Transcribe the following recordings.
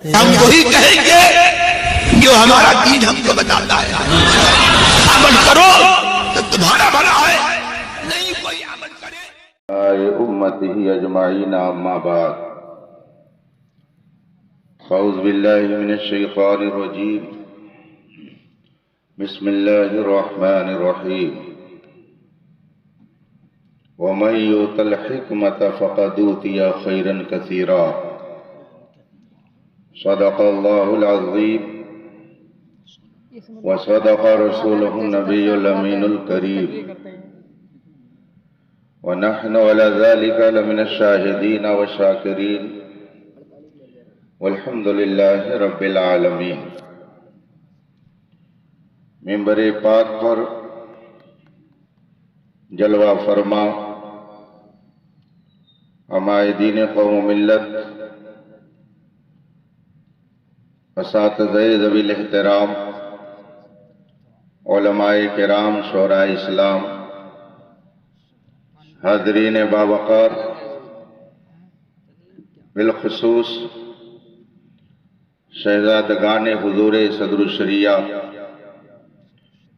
ہم وہی کہیں گے جو ہمارا دین ہم کو بتاتا ہے. عمل کرو تو تمہارا بھلا ہے، نہیں کوئی عمل کرے. آئے امتی اجمعین اما بعد، اعوذ باللہ من الشیطان الرجیم، بسم اللہ الرحمن الرحیم. ومن یؤت الحکمۃ فقد اوتی خیرا کثیرا، صدق اللہ العظیم وصدق رسولہ النبی الامین الکریم، ونحن على ذلك لمن الشاہدین والشاکرین، والحمد للہ رب العالمین. ممبر پاک پر جلوہ فرما ہمارے دین قوم و ملت، اساتذہ ذوی الاحترام، علماء کرام، شعراء اسلام، حاضرین باوقار، بالخصوص شہزادگان حضور صدر الشریعہ،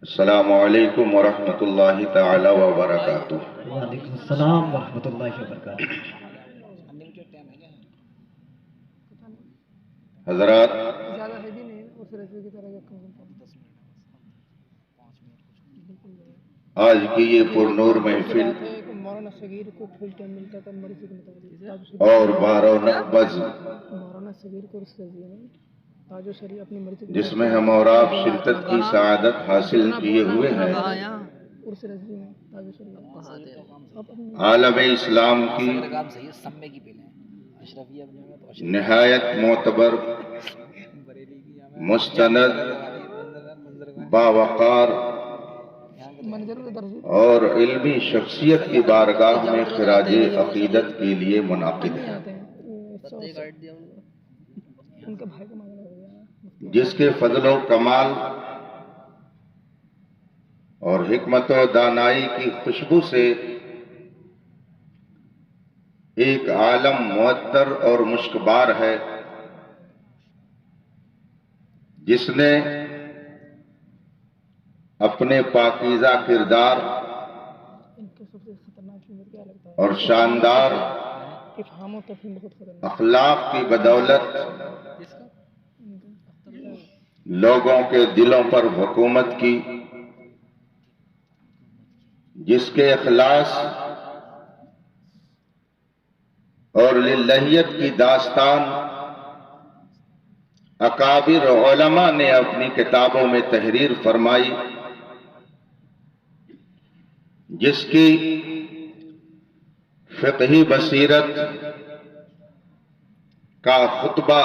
السلام علیکم ورحمۃ اللہ تعالی وبرکاتہ. وعلیکم السلام ورحمۃ اللہ وبرکاتہ. حضرات، آج کی یہ پرنور محفل اور بارونق بزم جس میں ہم اور آپ شرکت کی سعادت حاصل کیے ہوئے ہیں، عالم اسلام کی نہایت معتبر، مستند، باوقار اور علمی شخصیت کی بارگاہ میں خراج عقیدت کے لیے منعقد ہے، جس کے فضل و کمال اور حکمت و دانائی کی خوشبو سے ایک عالم معطر اور مشکبار ہے، جس نے اپنے پاکیزہ کردار اور شاندار اخلاق کی بدولت لوگوں کے دلوں پر حکومت کی، جس کے اخلاص اور للہیت کی داستان اکابر علماء نے اپنی کتابوں میں تحریر فرمائی، جس کی فقہی بصیرت کا خطبہ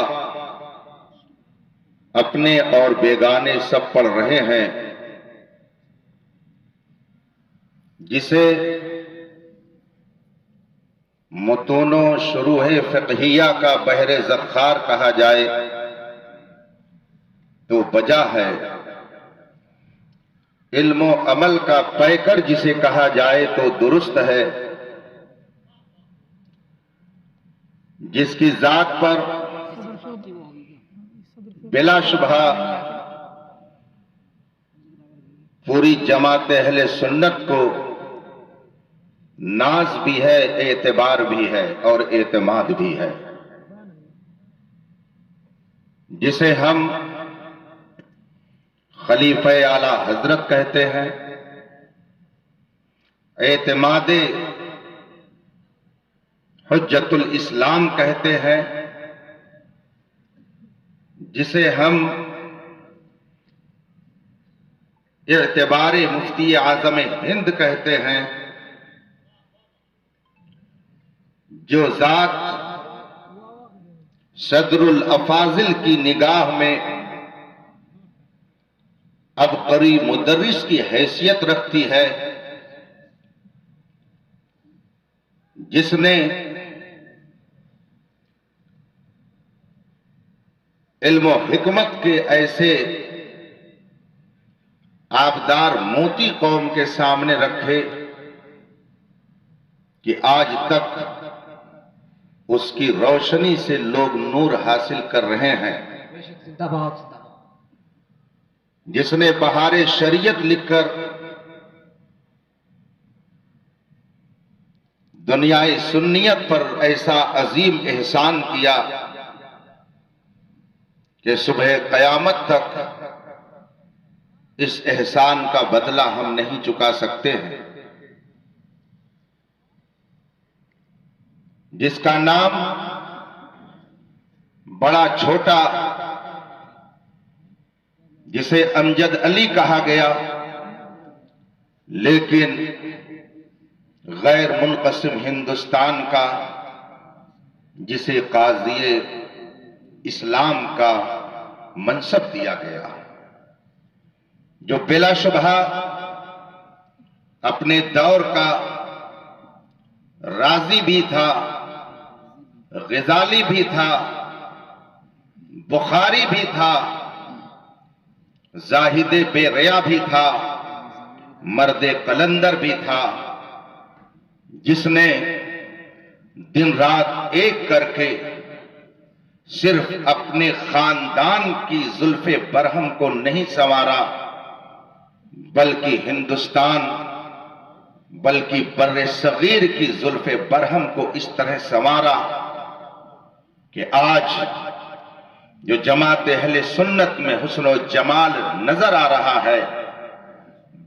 اپنے اور بیگانے سب پڑھ رہے ہیں، جسے متون و شروح فقہیہ کا بحر زخار کہا جائے تو بجا ہے، علم و عمل کا پیکر جسے کہا جائے تو درست ہے، جس کی ذات پر بلا شبہ پوری جماعت اہل سنت کو ناز بھی ہے، اعتبار بھی ہے اور اعتماد بھی ہے، جسے ہم خلیفہ اعلیٰ حضرت کہتے ہیں، اعتماد حجت الاسلام کہتے ہیں، جسے ہم اعتبار مفتی اعظم ہند کہتے ہیں، جو ذات صدر الافاضل کی نگاہ میں عبقری مدرس کی حیثیت رکھتی ہے، جس نے علم و حکمت کے ایسے آبدار موتی قوم کے سامنے رکھے کہ آج تک اس کی روشنی سے لوگ نور حاصل کر رہے ہیں. زندہ باد زندہ باد. جس نے بہار شریعت لکھ کر دنیا سنیت پر ایسا عظیم احسان کیا کہ صبح قیامت تک اس احسان کا بدلہ ہم نہیں چکا سکتے ہیں. جس کا نام بڑا چھوٹا، جسے امجد علی کہا گیا، لیکن غیر منقسم ہندوستان کا، جسے قاضی اسلام کا منصب دیا گیا، جو بلا شبہ اپنے دور کا رازی بھی تھا، غزالی بھی تھا، بخاری بھی تھا، زاہد بے ریا بھی تھا، مرد قلندر بھی تھا، جس نے دن رات ایک کر کے صرف اپنے خاندان کی زلف برہم کو نہیں سنوارا، بلکہ ہندوستان، بلکہ بر صغیر کی زلف برہم کو اس طرح سنوارا کہ آج جو جماعت اہل سنت میں حسن و جمال نظر آ رہا ہے،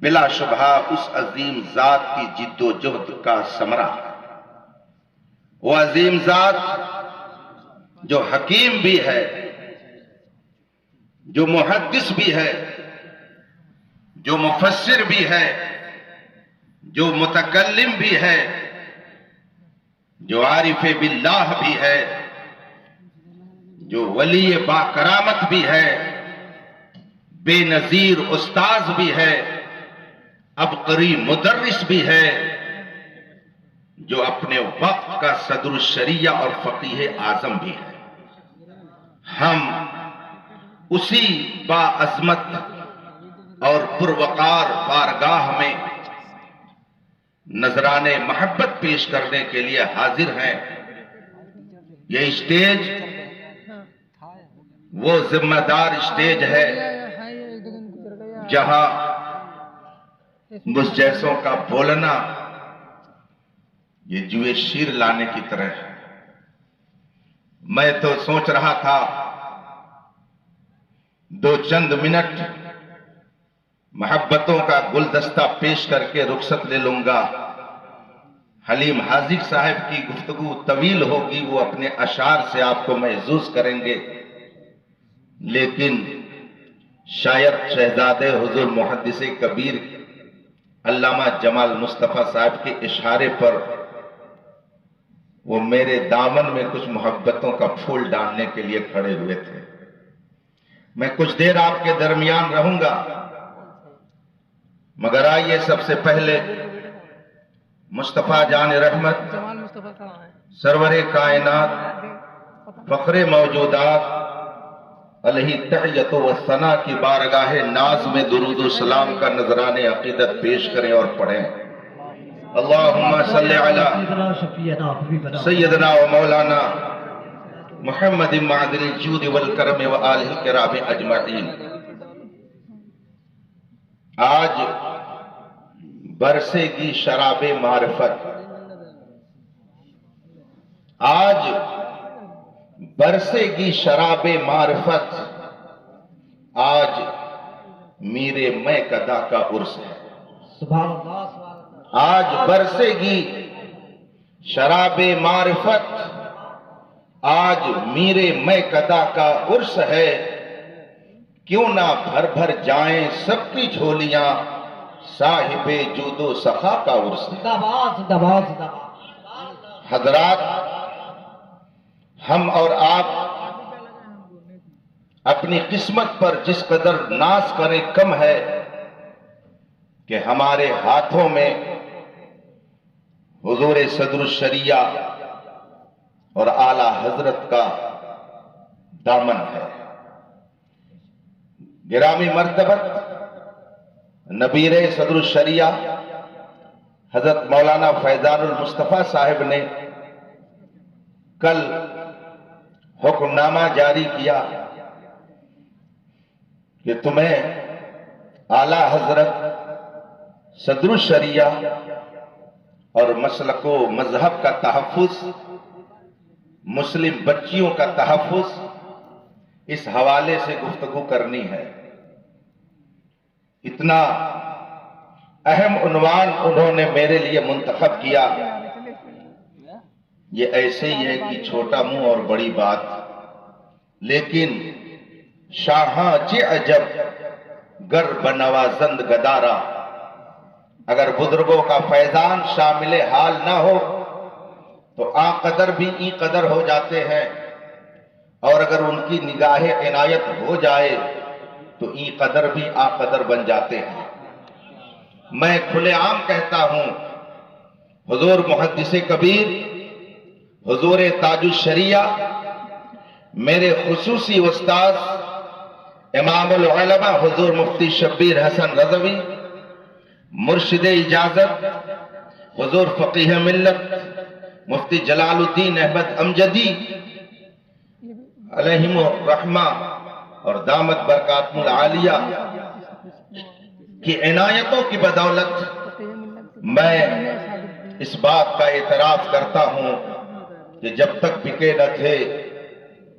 بلا شبہ اس عظیم ذات کی جد و جہد کا ثمرہ. وہ عظیم ذات جو حکیم بھی ہے، جو محدث بھی ہے، جو مفسر بھی ہے، جو متکلم بھی ہے، جو عارف باللہ بھی ہے، جو ولی با کرامت بھی ہے، بے نظیر استاذ بھی ہے، عبقری مدرس بھی ہے، جو اپنے وقت کا صدر الشریعہ اور فقیہ اعظم بھی ہے. ہم اسی با عظمت اور پروقار بارگاہ میں نذران محبت پیش کرنے کے لیے حاضر ہیں. یہ اسٹیج وہ ذمہ دار اسٹیج ہے جہاں مجھ جیسوں کا بولنا یہ جوئے شیر لانے کی طرح ہے. میں تو سوچ رہا تھا دو چند منٹ محبتوں کا گلدستہ پیش کر کے رخصت لے لوں گا. حلیم حاضق صاحب کی گفتگو طویل ہوگی، وہ اپنے اشعار سے آپ کو محظوظ کریں گے، لیکن شاید شہزادے حضور محدث کبیر علامہ جمال مصطفیٰ صاحب کے اشارے پر وہ میرے دامن میں کچھ محبتوں کا پھول ڈالنے کے لیے کھڑے ہوئے تھے. میں کچھ دیر آپ کے درمیان رہوں گا، مگر آئیے سب سے پہلے مصطفیٰ جان رحمت، سرور کائنات، فخر موجودات علیہ تحیت و ثنا کی بارگاہ ناز میں درود و سلام کا نذران عقیدت پیش کریں اور پڑھیں. اللہم صلی علی سیدنا و مولانا محمد معدن الجود والکرم و آلہ الکرام اجمعین. آج برسے گی شراب معرفت، آج برسے گی شراب معرفت، آج میرے میں قدا کا عرس ہے. سبحان اللہ. آج برسے گی شراب معرفت، آج میرے میں قدا کا عرس ہے. کیوں نہ بھر بھر جائیں سب کی جھولیاں، صاحب جود و سخا کا عرس ہے. زندہ باد زندہ باد زندہ باد. حضرات، ہم اور آپ اپنی قسمت پر جس قدر ناز کریں کم ہے کہ ہمارے ہاتھوں میں حضور صدر الشریعہ اور اعلی حضرت کا دامن ہے. گرامی مرتبت نبیر صدر الشریعہ حضرت مولانا فیضان المصطفیٰ صاحب نے کل حکمنامہ جاری کیا کہ تمہیں اعلی حضرت صدر الشریعہ اور مسلک و مذہب کا تحفظ، مسلم بچیوں کا تحفظ، اس حوالے سے گفتگو کرنی ہے۔ اتنا اہم عنوان انہوں نے میرے لیے منتخب کیا، یہ ایسے ہی ہے کہ چھوٹا منہ اور بڑی بات، لیکن شاہاں چے عجب گر بنوازند گدارا، اگر بزرگوں کا فیضان شامل حال نہ ہو تو آ قدر بھی ای قدر ہو جاتے ہیں، اور اگر ان کی نگاہ عنایت ہو جائے تو ای قدر بھی آ قدر بن جاتے ہیں۔ میں کھلے عام کہتا ہوں، حضور محدث کبیر، حضور تاج الشریعہ، میرے خصوصی استاد امام العلماء حضور مفتی شبیر حسن رضوی، مرشد اجازت حضور فقیہ ملت مفتی جلال الدین احمد امجدی علیہم الرحمہ اور دامت برکاتہم العالیہ کی عنایتوں کی بدولت میں اس بات کا اعتراف کرتا ہوں کہ جب تک بکے نہ تھے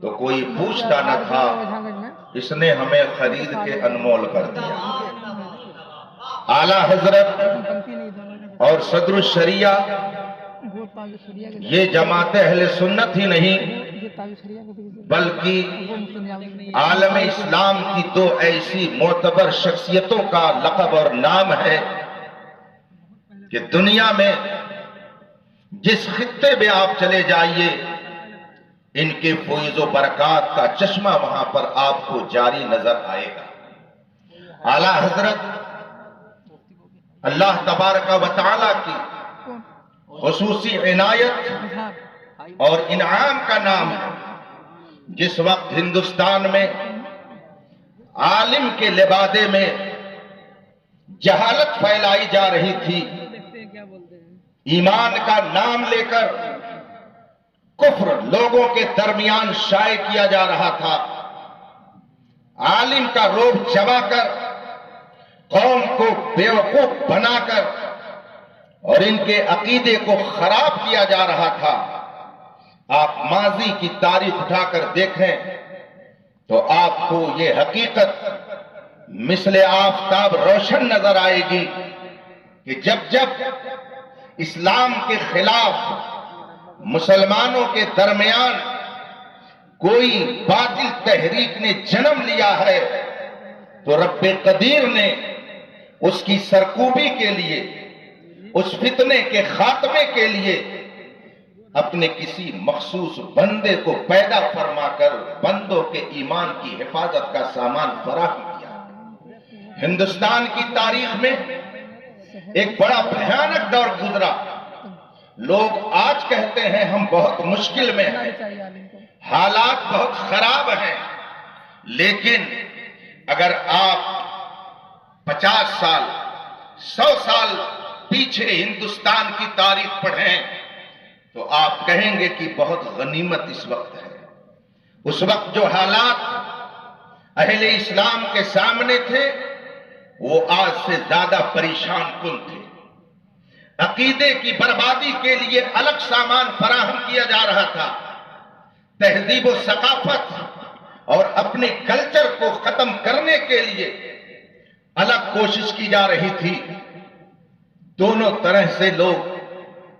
تو کوئی پوچھتا نہ تھا، اس نے ہمیں خرید کے انمول کر دیا۔ اعلیٰ حضرت اور صدر الشریعہ یہ جماعت اہل سنت ہی نہیں بلکہ عالم اسلام کی دو ایسی معتبر شخصیتوں کا لقب اور نام ہے کہ دنیا میں جس خطے میں آپ چلے جائیے ان کے فیض و برکات کا چشمہ وہاں پر آپ کو جاری نظر آئے گا۔ اعلیٰ حضرت اللہ تبارک و تعالی کی خصوصی عنایت اور انعام کا نام ہے۔ جس وقت ہندوستان میں عالم کے لبادے میں جہالت پھیلائی جا رہی تھی، ایمان کا نام لے کر کفر لوگوں کے درمیان شائع کیا جا رہا تھا، عالم کا روب جما کر قوم کو بیوقوف بنا کر اور ان کے عقیدے کو خراب کیا جا رہا تھا۔ آپ ماضی کی تاریخ اٹھا کر دیکھیں تو آپ کو یہ حقیقت مثل آفتاب روشن نظر آئے گی کہ جب جب اسلام کے خلاف مسلمانوں کے درمیان کوئی باطل تحریک نے جنم لیا ہے تو رب قدیر نے اس کی سرکوبی کے لیے، اس فتنے کے خاتمے کے لیے اپنے کسی مخصوص بندے کو پیدا فرما کر بندوں کے ایمان کی حفاظت کا سامان فراہم کیا۔ ہندوستان کی تاریخ میں ایک بڑا بھیانک دور گزرا۔ لوگ آج کہتے ہیں ہم بہت مشکل میں ہیں، حالات بہت خراب ہیں، لیکن اگر آپ 50 سال 100 سال پیچھے ہندوستان کی تاریخ پڑھیں تو آپ کہیں گے کہ بہت غنیمت اس وقت ہے۔ اس وقت جو حالات اہل اسلام کے سامنے تھے وہ آج سے زیادہ پریشان کن تھے۔ عقیدے کی بربادی کے لیے الگ سامان فراہم کیا جا رہا تھا، تہذیب و ثقافت اور اپنے کلچر کو ختم کرنے کے لیے الگ کوشش کی جا رہی تھی۔ دونوں طرح سے لوگ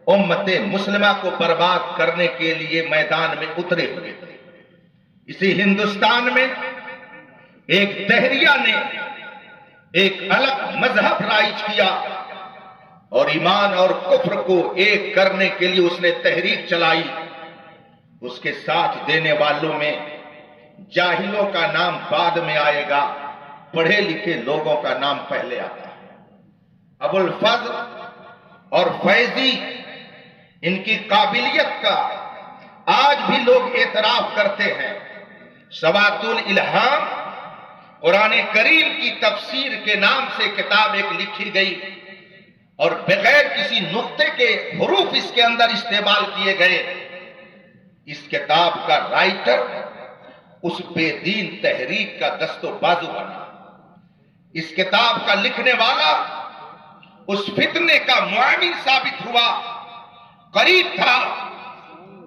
امت مسلمہ کو برباد کرنے کے لیے میدان میں اترے ہوئے تھے۔ اسی ہندوستان میں ایک دہریہ نے ایک الگ مذہب رائج کیا اور ایمان اور کفر کو ایک کرنے کے لیے اس نے تحریک چلائی۔ اس کے ساتھ دینے والوں میں جاہلوں کا نام بعد میں آئے گا، پڑھے لکھے لوگوں کا نام پہلے آتا ہے۔ ابو الفضل اور فیضی ان کی قابلیت کا آج بھی لوگ اعتراف کرتے ہیں۔ سوات الالہام قرآن کریم کی تفسیر کے نام سے کتاب ایک لکھی گئی اور بغیر کسی نقطے کے حروف اس کے اندر استعمال کیے گئے۔ اس کتاب کا رائٹر اس بے دین تحریک کا دست و بازو بنا، اس کتاب کا لکھنے والا اس فتنے کا معاون ثابت ہوا۔ قریب تھا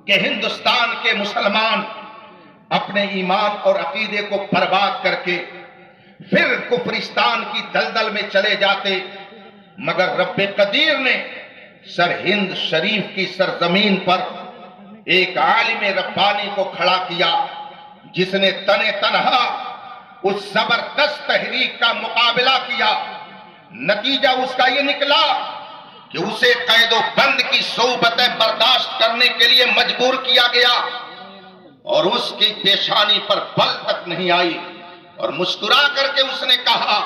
کہ ہندوستان کے مسلمان اپنے ایمان اور عقیدے کو برباد کر کے پھر کفرستان کی دلدل میں چلے جاتے، مگر رب قدیر نے سرہند شریف کی سرزمین پر ایک عالم ربانی کو کھڑا کیا، جس نے تنہا اس زبردست تحریک کا مقابلہ کیا۔ نتیجہ اس کا یہ نکلا کہ اسے قید و بند کی صحبتیں برداشت کرنے کے لیے مجبور کیا گیا، اور اس کی پیشانی پر بل تک نہیں آئی، اور مسکرا کر کے اس نے کہا،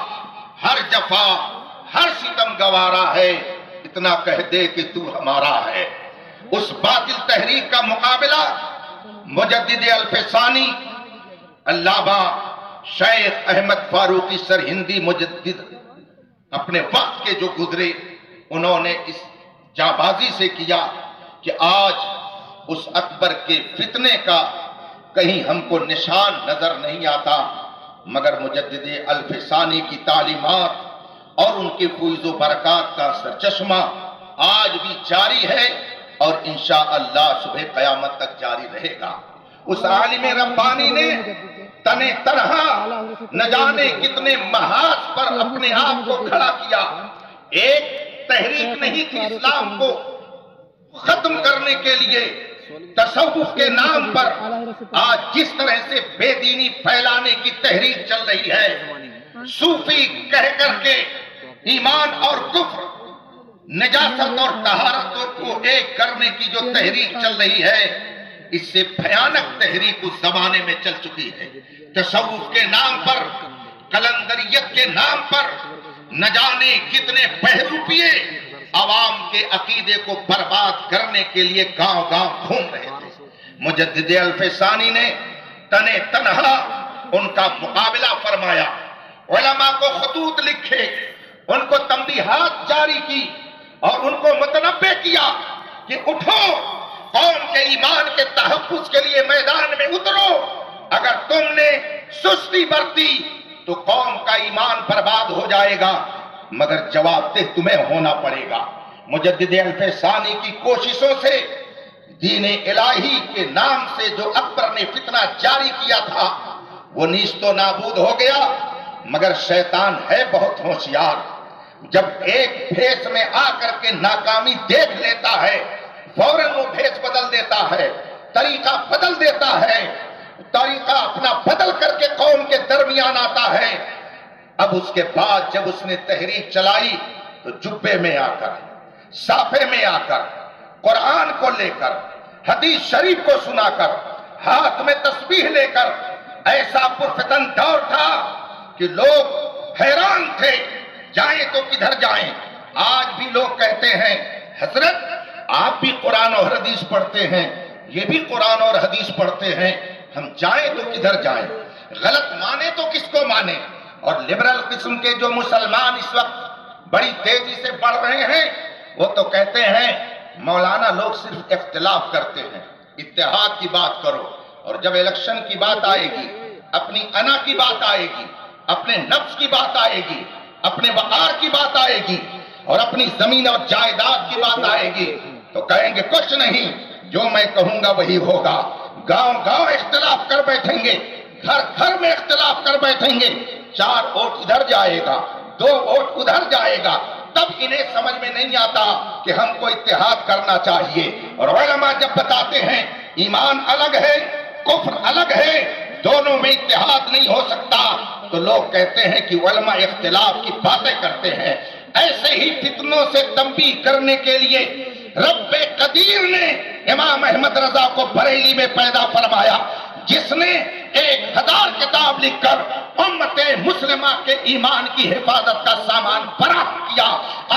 ہر جفا ہر ستم گوارا ہے، اتنا کہہ دے کہ تو ہمارا ہے۔ اس باطل تحریک کا مقابلہ مجدد الفسانی علامہ شیخ احمد فاروقی سرہندی مجدد اپنے وقت کے جو گزرے، انہوں نے اس جانبازی سے کیا کہ آج اس اکبر کے فتنے کا کہیں ہم کو نشان نظر نہیں آتا، مگر مجدد الفسانی کی تعلیمات اور ان کے فیض و برکات کا سرچشمہ آج بھی جاری ہے، اور انشاءاللہ صبح قیامت تک جاری رہے گا۔ اس عالم ربانی نے تنہا نہ جانے کتنے محاذ پر اپنے آپ کو کھڑا کیا۔ ایک تحریک نہیں تھی اسلام کو ختم کرنے کے لیے، تصوف کے نام پر آج جس طرح سے بے دینی پھیلانے کی تحریک چل رہی ہے، صوفی کہہ کر کے ایمان اور کفر، نجاست اور طہارت کو ایک کرنے کی جو تحریک چل رہی ہے، اس سے بھیانک تحریک اس زمانے میں چل چکی ہے۔ تصوف کے نام پر، قلندریت کے نام پر نہ جانے کتنے بہروپیے عوام کے عقیدے کو برباد کرنے کے لیے گاؤں گاؤں گھوم رہے تھے۔ مجدد الفسانی نے تنہا ان کا مقابلہ فرمایا، علماء کو خطوط لکھے، ان کو تنبیہات جاری کی، اور ان کو متنبہ کیا کہ اٹھو، قوم کے ایمان کے تحفظ کے لیے میدان میں اترو، اگر تم نے سستی برتی تو قوم کا ایمان برباد ہو جائے گا، مگر جواب دہ تمہیں ہونا پڑے گا۔ مجدد الفسانی کی کوششوں سے دین الہی کے نام سے جو اکبر نے فتنہ جاری کیا تھا وہ نیست و نابود ہو گیا، مگر شیطان ہے بہت ہوشیار، جب ایک بھیس میں آ کر کے ناکامی دیکھ لیتا ہے فوراً وہ بھیس بدل دیتا ہے، طریقہ بدل دیتا ہے، طریقہ اپنا بدل کر کے قوم کے درمیان آتا ہے۔ اب اس کے بعد جب اس نے تحریک چلائی تو جبے میں آ کر، صافے میں آ کر، قرآن کو لے کر، حدیث شریف کو سنا کر، ہاتھ میں تسبیح لے کر، ایسا پرفتن دور تھا کہ لوگ حیران تھے، جائیں تو کدھر جائیں۔ آج بھی لوگ کہتے ہیں، حضرت آپ بھی قرآن اور حدیث پڑھتے ہیں، یہ بھی قرآن اور حدیث پڑھتے ہیں، ہم جائیں تو کدھر جائیں، غلط مانے تو کس کو مانے۔ اور لبرل قسم کے جو مسلمان اس وقت بڑی تیزی سے بڑھ رہے ہیں، وہ تو کہتے ہیں مولانا لوگ صرف اختلاف کرتے ہیں، اتحاد کی بات کرو، اور جب الیکشن کی بات آئے گی، اپنی انا کی بات آئے گی، اپنے نفس کی بات آئے گی، اپنے وقار کی بات آئے گی، اور اپنی زمین اور جائیداد کی بات آئے گی، تو کہیں گے کچھ نہیں، جو میں کہوں گا وہی ہوگا۔ گاؤں گاؤں اختلاف کر بیٹھیں گے، گھر گھر میں اختلاف کر بیٹھیں گے، 4 ووٹ ادھر جائے گا، 2 ووٹ ادھر جائے گا، تب انہیں سمجھ میں نہیں آتا کہ ہم کو اتحاد کرنا چاہیے۔ اور علماء جب بتاتے ہیں ایمان الگ ہے، کفر الگ ہے، دونوں میں اتحاد نہیں ہو سکتا، تو لوگ کہتے ہیں کہ علماء اختلاف کی باتیں کرتے ہیں۔ ایسے ہی فتنوں سے تنبیہ کرنے کے لیے رب قدیر نے امام احمد رضا کو بریلی میں پیدا فرمایا، جس نے 1000 کتاب لکھ کر امت مسلمہ کے ایمان کی حفاظت کا سامان فراہم کیا۔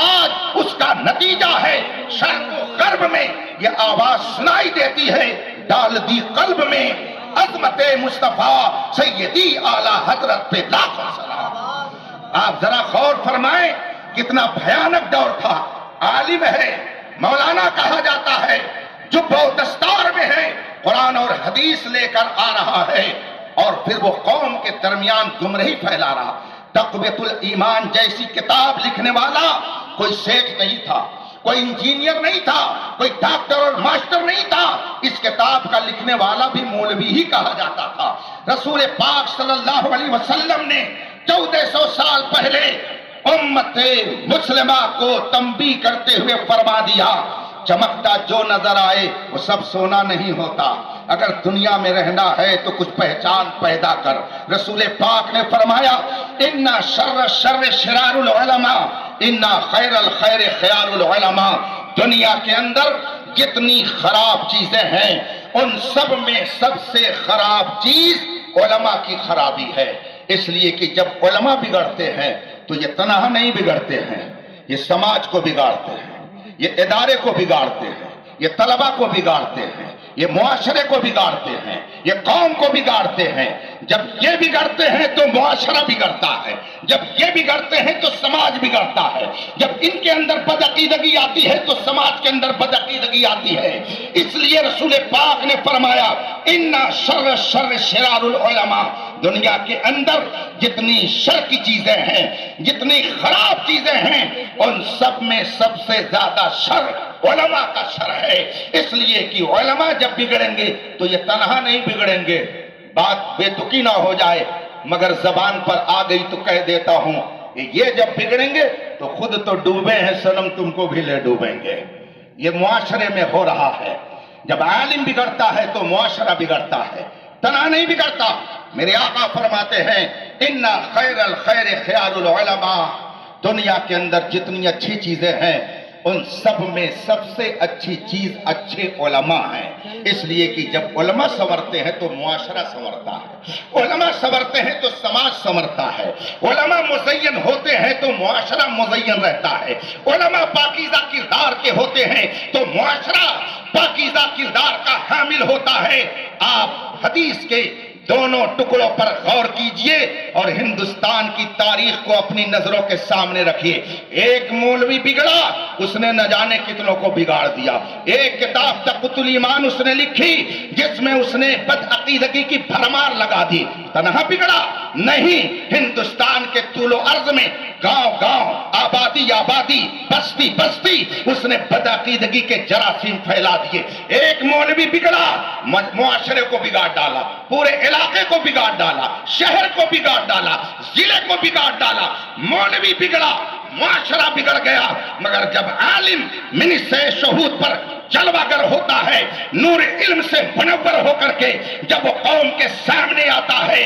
آج اس کا نتیجہ ہے شرق و غرب میں یہ آواز سنائی دیتی ہے، ڈال دی قلب میں عظمت مصطفیٰ سیدی اعلیٰ حضرت پہ لاکھوں سلام۔ آپ ذرا غور فرمائیں کتنا بھیانک دور تھا۔ عالم ہے، مولانا کہا جاتا ہے، جب وہ دستار میں ہے، قرآن اور حدیث لے کر آ رہا ہے اور پھر وہ قوم کے درمیان گمراہی پھیلا رہا. تقویۃ الایمان جیسی کتاب لکھنے والا کوئی سیٹھ نہیں تھا، کوئی انجینئر نہیں تھا، کوئی ڈاکٹر اور ماسٹر نہیں تھا. اس کتاب کا لکھنے والا بھی مولوی ہی کہا جاتا تھا. رسول پاک صلی اللہ علیہ وسلم نے 1400 سال پہلے امت مسلمہ کو تنبیہ کرتے ہوئے فرما دیا، چمکتا جو نظر آئے وہ سب سونا نہیں ہوتا. اگر دنیا میں رہنا ہے تو کچھ پہچان پیدا کر. رسول پاک نے فرمایا ان شر الشر شرار العلماء ان خیر الخیر خیار العلماء. دنیا کے اندر جتنی خراب چیزیں ہیں ان سب میں سب سے خراب چیز علماء کی خرابی ہے. اس لیے کہ جب علماء بگڑتے ہیں تو یہ تنہا نہیں بگڑتے ہیں، یہ سماج کو بگاڑتے ہیں، یہ ادارے کو بگاڑتے ہیں، یہ طلبہ کو بگاڑتے ہیں، یہ معاشرے کو بگاڑتے ہیں، یہ قوم کو بگاڑتے ہیں. جب یہ بگڑتے ہیں تو معاشرہ بگڑتا ہے، جب یہ بگڑتے ہیں تو سماج بگڑتا ہے، جب ان کے اندر بدعقیدگی آتی ہے تو سماج کے اندر بدعقیدگی آتی ہے. اس لیے رسول پاک نے فرمایا ان شر الشر شرار العلماء. دنیا کے اندر جتنی شر کی چیزیں ہیں، جتنی خراب چیزیں ہیں، ان سب میں سب سے زیادہ شر علماء کا شر ہے. اس لیے کہ علماء جب بگڑیں گے تو یہ تنہا نہیں بگڑیں گے. بات بے تکی نہ ہو جائے مگر زبان پر آ گئی تو کہہ دیتا ہوں، یہ جب بگڑیں گے تو خود تو ڈوبے ہیں صنم تم کو بھی لے ڈوبیں گے. یہ معاشرے میں ہو رہا ہے. جب عالم بگڑتا ہے تو معاشرہ بگڑتا ہے، تنہا نہیں بگڑتا. میرے آقا فرماتے ہیں ان خیر الخیر خیار العلماء. دنیا کے اندر جتنی اچھی چیزیں ہیں ان سب میں سب سے اچھی چیز اچھے علماء ہیں. اس لیے کہ جب علماء سنورتے ہیں تو معاشرہ سنورتا ہے، علماء سنورتے ہیں تو سماج سنورتا ہے، علماء مزین ہوتے ہیں تو معاشرہ مزین رہتا ہے، علماء پاکیزہ کردار کے ہوتے ہیں تو معاشرہ پاکیزہ کردار کا حامل ہوتا ہے. آپ حدیث کے دونوں ٹکڑوں پر غور کیجئے اور ہندوستان کی تاریخ کو اپنی نظروں کے سامنے رکھیے. ایک مولوی بگڑا، اس نے نہ جانے کتنوں کو بگاڑ دیا. ایک کتاب تقویۃ الایمان اس نے لکھی جس میں اس نے بدعقیدگی کی بھرمار لگا دی. تنہا بگڑا نہیں، ہندوستان کے طول و عرض میں گاؤں گاؤں، آبادی آبادی، بستی بستی اس نے بدعقیدگی کے جراثیم پھیلا دیے. ایک مولوی بگڑا، معاشرے کو بگاڑ ڈالا، پورے علاقے کو بگاڑ ڈالا، شہر کو بگاڑ ڈالا، ضلع کو بگاڑ ڈالا. مولوی بگڑا، معاشرہ بگڑ گیا. مگر جب عالم منصے شہود پر جلوہ گر ہوتا ہے، نور علم سے منور ہو کر کے جب وہ قوم کے سامنے آتا ہے،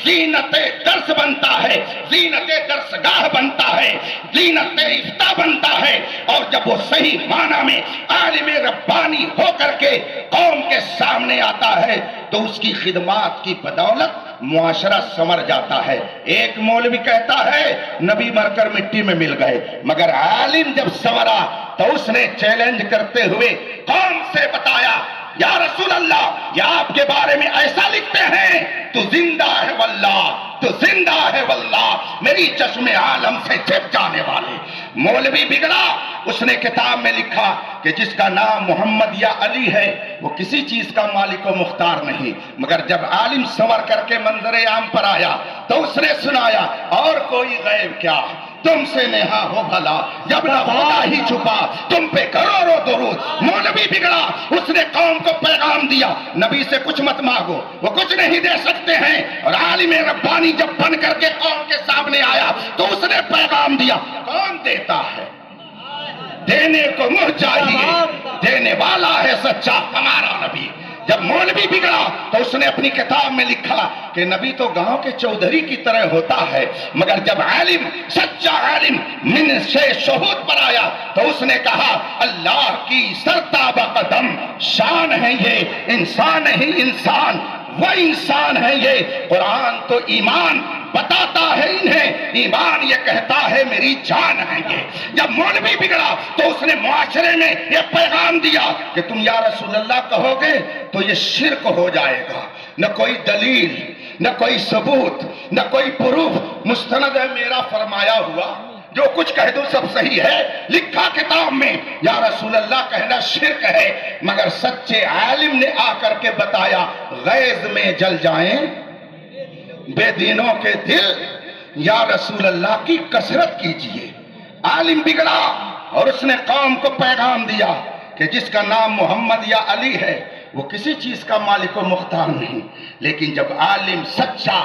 زینت درس بنتا ہے، زینت درسگاہ بنتا ہے، زینت افتاء بنتا ہے. اور جب وہ صحیح معنی میں عالم ربانی ہو کر کے قوم کے سامنے آتا ہے تو اس کی خدمات کی بدولت معاشرہ سمر جاتا ہے. ایک مولوی کہتا ہے نبی مر کر مٹی میں مل گئے، مگر عالم جب سمرا تو اس نے چیلنج کرتے ہوئے قوم سے بتایا یا رسول اللہ یہ آپ کے بارے میں ایسا لکھتے ہیں تو زندہ ہے واللہ، تو زندہ ہے واللہ، میری چشم عالم سے چھپ جانے والے. مولوی بگڑا، اس نے کتاب میں لکھا کہ جس کا نام محمد یا علی ہے وہ کسی چیز کا مالک و مختار نہیں. مگر جب عالم سنور کر کے منظر عام پر آیا تو اس نے سنایا اور کوئی غیب کیا، تم سے نہا ہو بھلا جب نہ خدا ہی چھپا تم پہ کروڑوں درود. مولوی بگڑا، اس نے قوم کو پیغام دیا نبی سے کچھ مت مانگو، وہ کچھ نہیں دے سکتے ہیں. اور عالم ربانی جب بن کر کے قوم کے سامنے آیا تو اس نے پیغام دیا کون دیتا ہے، دینے کو منہ چاہیے، دینے والا ہے سچا ہمارا نبی. جب مولوی بگڑا تو اس نے اپنی کتاب میں لکھا کہ نبی تو گاؤں کے چودھری کی طرح ہوتا ہے. مگر جب عالم، سچا عالم من سے شہود پر آیا تو اس نے کہا اللہ کی سرتابہ قدم شان ہے یہ، انسان ہی انسان، وہ انسان ہے یہ. قرآن تو ایمان بتاتا ہے انہیں، ایمان یہ کہتا ہے میری جان ہے یہ. جب مولوی بگڑا تو اس نے معاشرے میں یہ پیغام دیا کہ تم یا رسول اللہ کہو گے تو یہ شرک ہو جائے گا. نہ کوئی دلیل، نہ کوئی ثبوت، نہ کوئی پروف مستند ہے میرا فرمایا ہوا. جو کچھ کہہ دوں سب صحیح ہے، لکھا کتاب میں یا رسول اللہ کہنا شرک ہے، مگر سچے عالم نے آ کر کے بتایا غیظ میں جل جائیں بے دینوں کے دل، یا رسول اللہ کی کثرت کیجئے۔ عالم بگڑا اور اس نے قوم کو پیغام دیا کہ جس کا نام محمد یا علی ہے وہ کسی چیز کا مالک و مختار نہیں، لیکن جب عالم سچا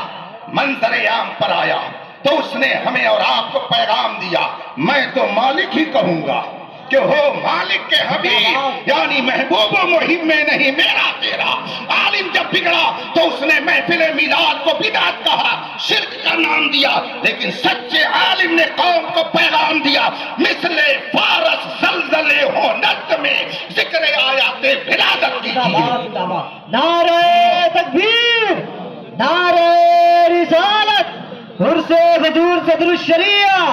منظر عام پر آیا تو اس نے ہمیں اور آپ کو پیغام دیا، میں تو مالک ہی کہوں گا کہ ہو مالک کے حبیب، یعنی محبوب و محب میں نہیں میرا تیرا۔ عالم جب بگڑا تو اس نے محفل میلاد کو بدعت کہا، شرک کا نام دیا، لیکن سچے عالم نے قوم کو پیغام دیا مثل فارس زلزلے ہو نت میں ذکر آیات ولادت کیجیے۔ نعرہ تکبیر، نعرہ رسالت، عرص حضور صدر الشریعہ،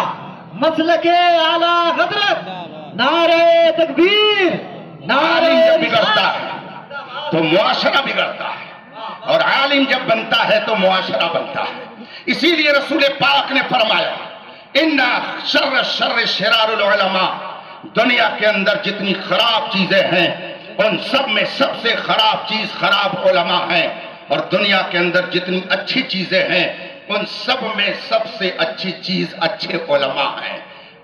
مسلک اعلیٰ حضرت، نعرہ تکبیر، نعرہ عالم جب بگڑتا رسالت۔ ہے تو معاشرہ بگڑتا ہے، اور عالم جب بنتا ہے تو معاشرہ بنتا ہے۔ اسی لیے رسول پاک نے فرمایا ان شر شرار العلماء، دنیا کے اندر جتنی خراب چیزیں ہیں ان سب میں سب سے خراب چیز خراب علماء ہیں، اور دنیا کے اندر جتنی اچھی چیزیں ہیں ان سب میں سب سے اچھی چیز اچھے علماء ہیں۔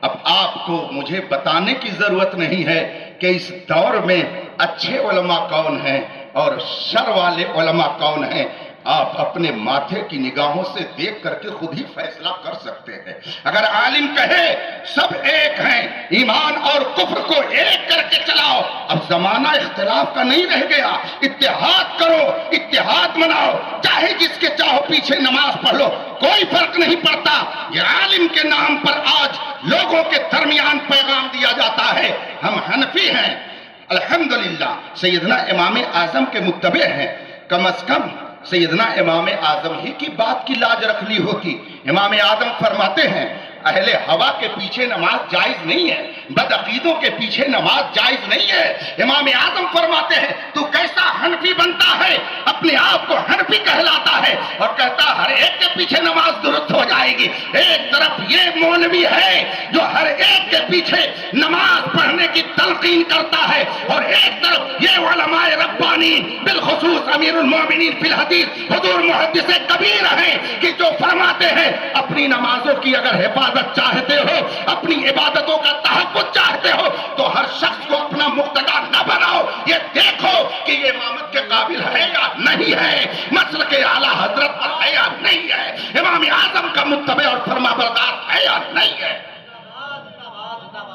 اب آپ کو مجھے بتانے کی ضرورت نہیں ہے کہ اس دور میں اچھے علماء کون ہیں اور شر والے علماء کون ہیں، آپ اپنے ماتھے کی نگاہوں سے دیکھ کر کے خود ہی فیصلہ کر سکتے ہیں۔ اگر عالم کہے سب ایک ہیں، ایمان اور کفر کو ایک کر کے چلاؤ، اب زمانہ اختلاف کا نہیں رہ گیا، اتحاد کرو، اتحاد مناؤ، چاہے جس کے چاہو پیچھے نماز پڑھ لو، کوئی فرق نہیں پڑتا۔ یہ عالم کے نام پر آج لوگوں کے درمیان پیغام دیا جاتا ہے ہم حنفی ہیں، الحمدللہ سیدنا امام اعظم کے متبع ہیں، کم از کم سیدنا امام اعظم ہی کی بات کی لاج رکھ لی ہوتی۔ امام اعظم فرماتے ہیں اہل ہوا کے پیچھے نماز جائز نہیں ہے، بدعقیدوں کے پیچھے نماز جائز نہیں ہے۔ امام اعظم فرماتے ہیں تو کیسا حنفی بنتا ہے، اپنے آپ کو حنفی کہلاتا ہے اور کہتا ہر ایک کے پیچھے نماز درست ہو جائے گی۔ ایک طرف یہ مولوی ہے جو ہر ایک کے پیچھے نماز پڑھنے کی تلقین کرتا ہے، اور ایک طرف یہ علماء ربانی بالخصوص امیر المومنین فی الحدیث حضور محدث کبیر ہیں کہ جو فرماتے ہیں اپنی نمازوں کی اگر حفاظت چاہتے ہو، اپنی عبادتوں کا تحفظ چاہتے ہو تو ہر شخص کو اپنا مقتدا نہ بناؤ، یہ دیکھو کہ یہ امامت کے قابل ہے یا نہیں ہے، مسلک اعلیٰ حضرت پر ہے یا نہیں ہے، امام اعظم کا متبع اور فرما بردار ہے یا نہیں ہے۔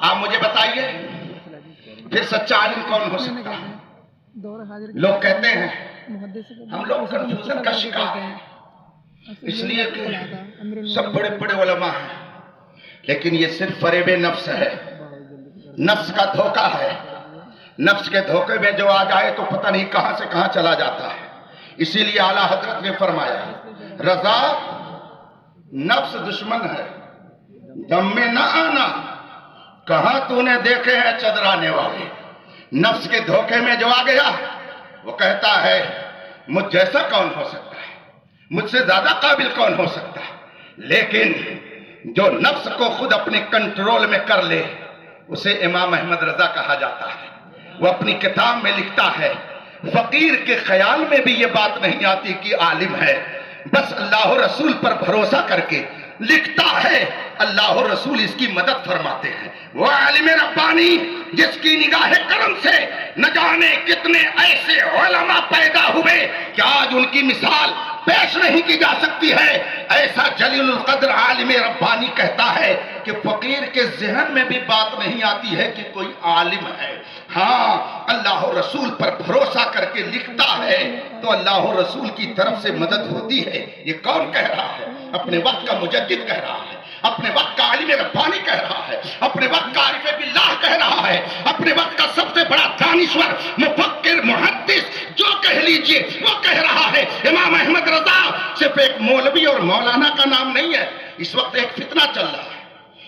آپ مجھے بتائیے پھر سچا عالم کون ہو سکتا ہے؟ لوگ کہتے ہیں ہم لوگ کنفیوژن کا شکار ہیں، اس لیے کہ سب بڑے بڑے علماء ہیں، لیکن یہ صرف فریب نفس ہے، نفس کا دھوکہ ہے۔ نفس کے دھوکے میں جو آ جائے تو پتہ نہیں کہاں سے کہاں چلا جاتا ہے۔ اسی لیے اعلیٰ حضرت نے فرمایا رضا نفس دشمن ہے، دم میں نہ آنا، کہاں تو نے دیکھے ہیں چدرانے والے۔ نفس کے دھوکے میں جو آ گیا وہ کہتا ہے مجھ جیسا کون ہو سکتا ہے، مجھ سے زیادہ قابل کون ہو سکتا ہے، لیکن جو نفس کو خود اپنے کنٹرول میں کر لے اسے امام احمد رضا کہا جاتا ہے۔ وہ اپنی کتاب میں لکھتا ہے فقیر کے خیال میں بھی یہ بات نہیں آتی کہ عالم ہے، بس اللہ و رسول پر بھروسہ کر کے لکھتا ہے اللہ و رسول اس کی مدد فرماتے ہیں۔ وہ عالم ربانی جس کی نگاہ کرم سے نہ جانے کتنے ایسے علماء پیدا ہوئے کہ آج ان کی مثال پیش نہیں کی جا سکتی ہے، ایسا جلیل القدر عالم ربانی کہتا ہے کہ فقیر کے ذہن میں بھی بات نہیں آتی ہے کہ کوئی عالم ہے، ہاں اللہ و رسول پر بھروسہ کر کے لکھتا ہے تو اللہ و رسول کی طرف سے مدد ہوتی ہے۔ یہ کون کہہ رہا ہے؟ اپنے وقت کا مجدد کہہ رہا ہے، اپنے وقت کا عالم ربانی کہہ رہا ہے، اپنے وقت کا عارف باللہ کہہ رہا ہے، اپنے وقت کا سب سے بڑا دانشور مفکر محدث جو کہہ لیجئے وہ کہہ رہا ہے۔ امام احمد رضا صرف ایک مولوی اور مولانا کا نام نہیں ہے، اس وقت ایک فتنہ چل رہا ہے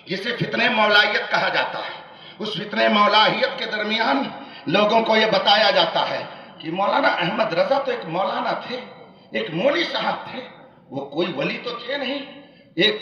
جسے فتنہ مولائیت کہا جاتا ہے۔ اس فتنہ مولائیت کے درمیان لوگوں کو یہ بتایا جاتا ہے کہ مولانا احمد رضا تو ایک مولانا تھے، ایک مولوی صاحب تھے، وہ کوئی ولی تو تھے نہیں، ایک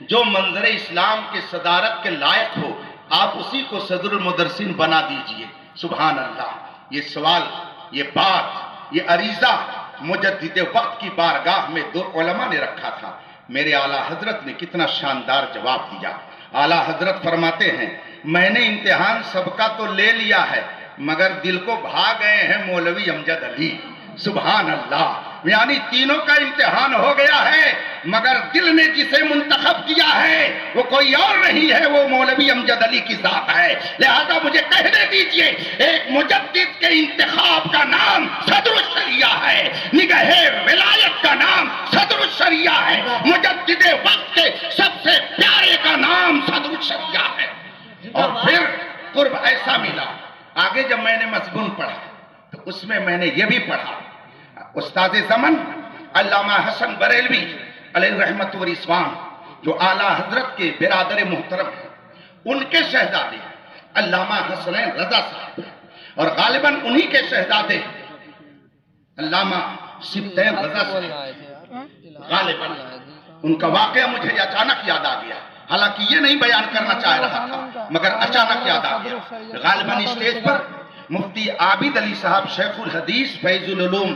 جو منظر اسلام کے صدارت کے لائق ہو آپ اسی کو صدر المدرسین بنا دیجئے۔ سبحان اللہ۔ یہ سوال، یہ بات، یہ عریضہ مجدد وقت کی بارگاہ میں دو علماء نے رکھا تھا۔ میرے اعلیٰ حضرت نے کتنا شاندار جواب دیا۔ اعلیٰ حضرت فرماتے ہیں میں نے امتحان سب کا تو لے لیا ہے مگر دل کو بھا گئے ہیں مولوی امجد علی۔ سبحان اللہ۔ یعنی تینوں کا امتحان ہو گیا ہے مگر دل نے جسے منتخب کیا ہے وہ کوئی اور نہیں ہے، وہ مولوی امجد علی کی ذات ہے۔ لہذا مجھے کہنے دیجئے ایک مجدد کے انتخاب کا نام صدر الشریعہ ہے، نگہ ولایت کا نام صدر الشریعہ ہے، مجدد وقت کے سب سے پیارے کا نام صدر الشریعہ ہے۔ اور پھر قرب ایسا ملا۔ آگے جب میں نے مضمون پڑھا تو اس میں نے یہ بھی پڑھا، استاد زمن علامہ حسن بریلوی علیہ رحمت و رضوان جو اعلیٰ حضرت کے برادر محترم ہیں، ان کے شہزادے علامہ حسنین رضا صاحب اور غالباً انہی کے شہزادے علامہ سبطین رضا صاحب، غالباً ان کا واقعہ مجھے اچانک یاد آ گیا، حالانکہ یہ نہیں بیان کرنا چاہ رہا تھا مگر اچانک یاد آ گیا۔ غالباً اسٹیج پر مفتی عابد علی صاحب شیخ الحدیث فیض العلوم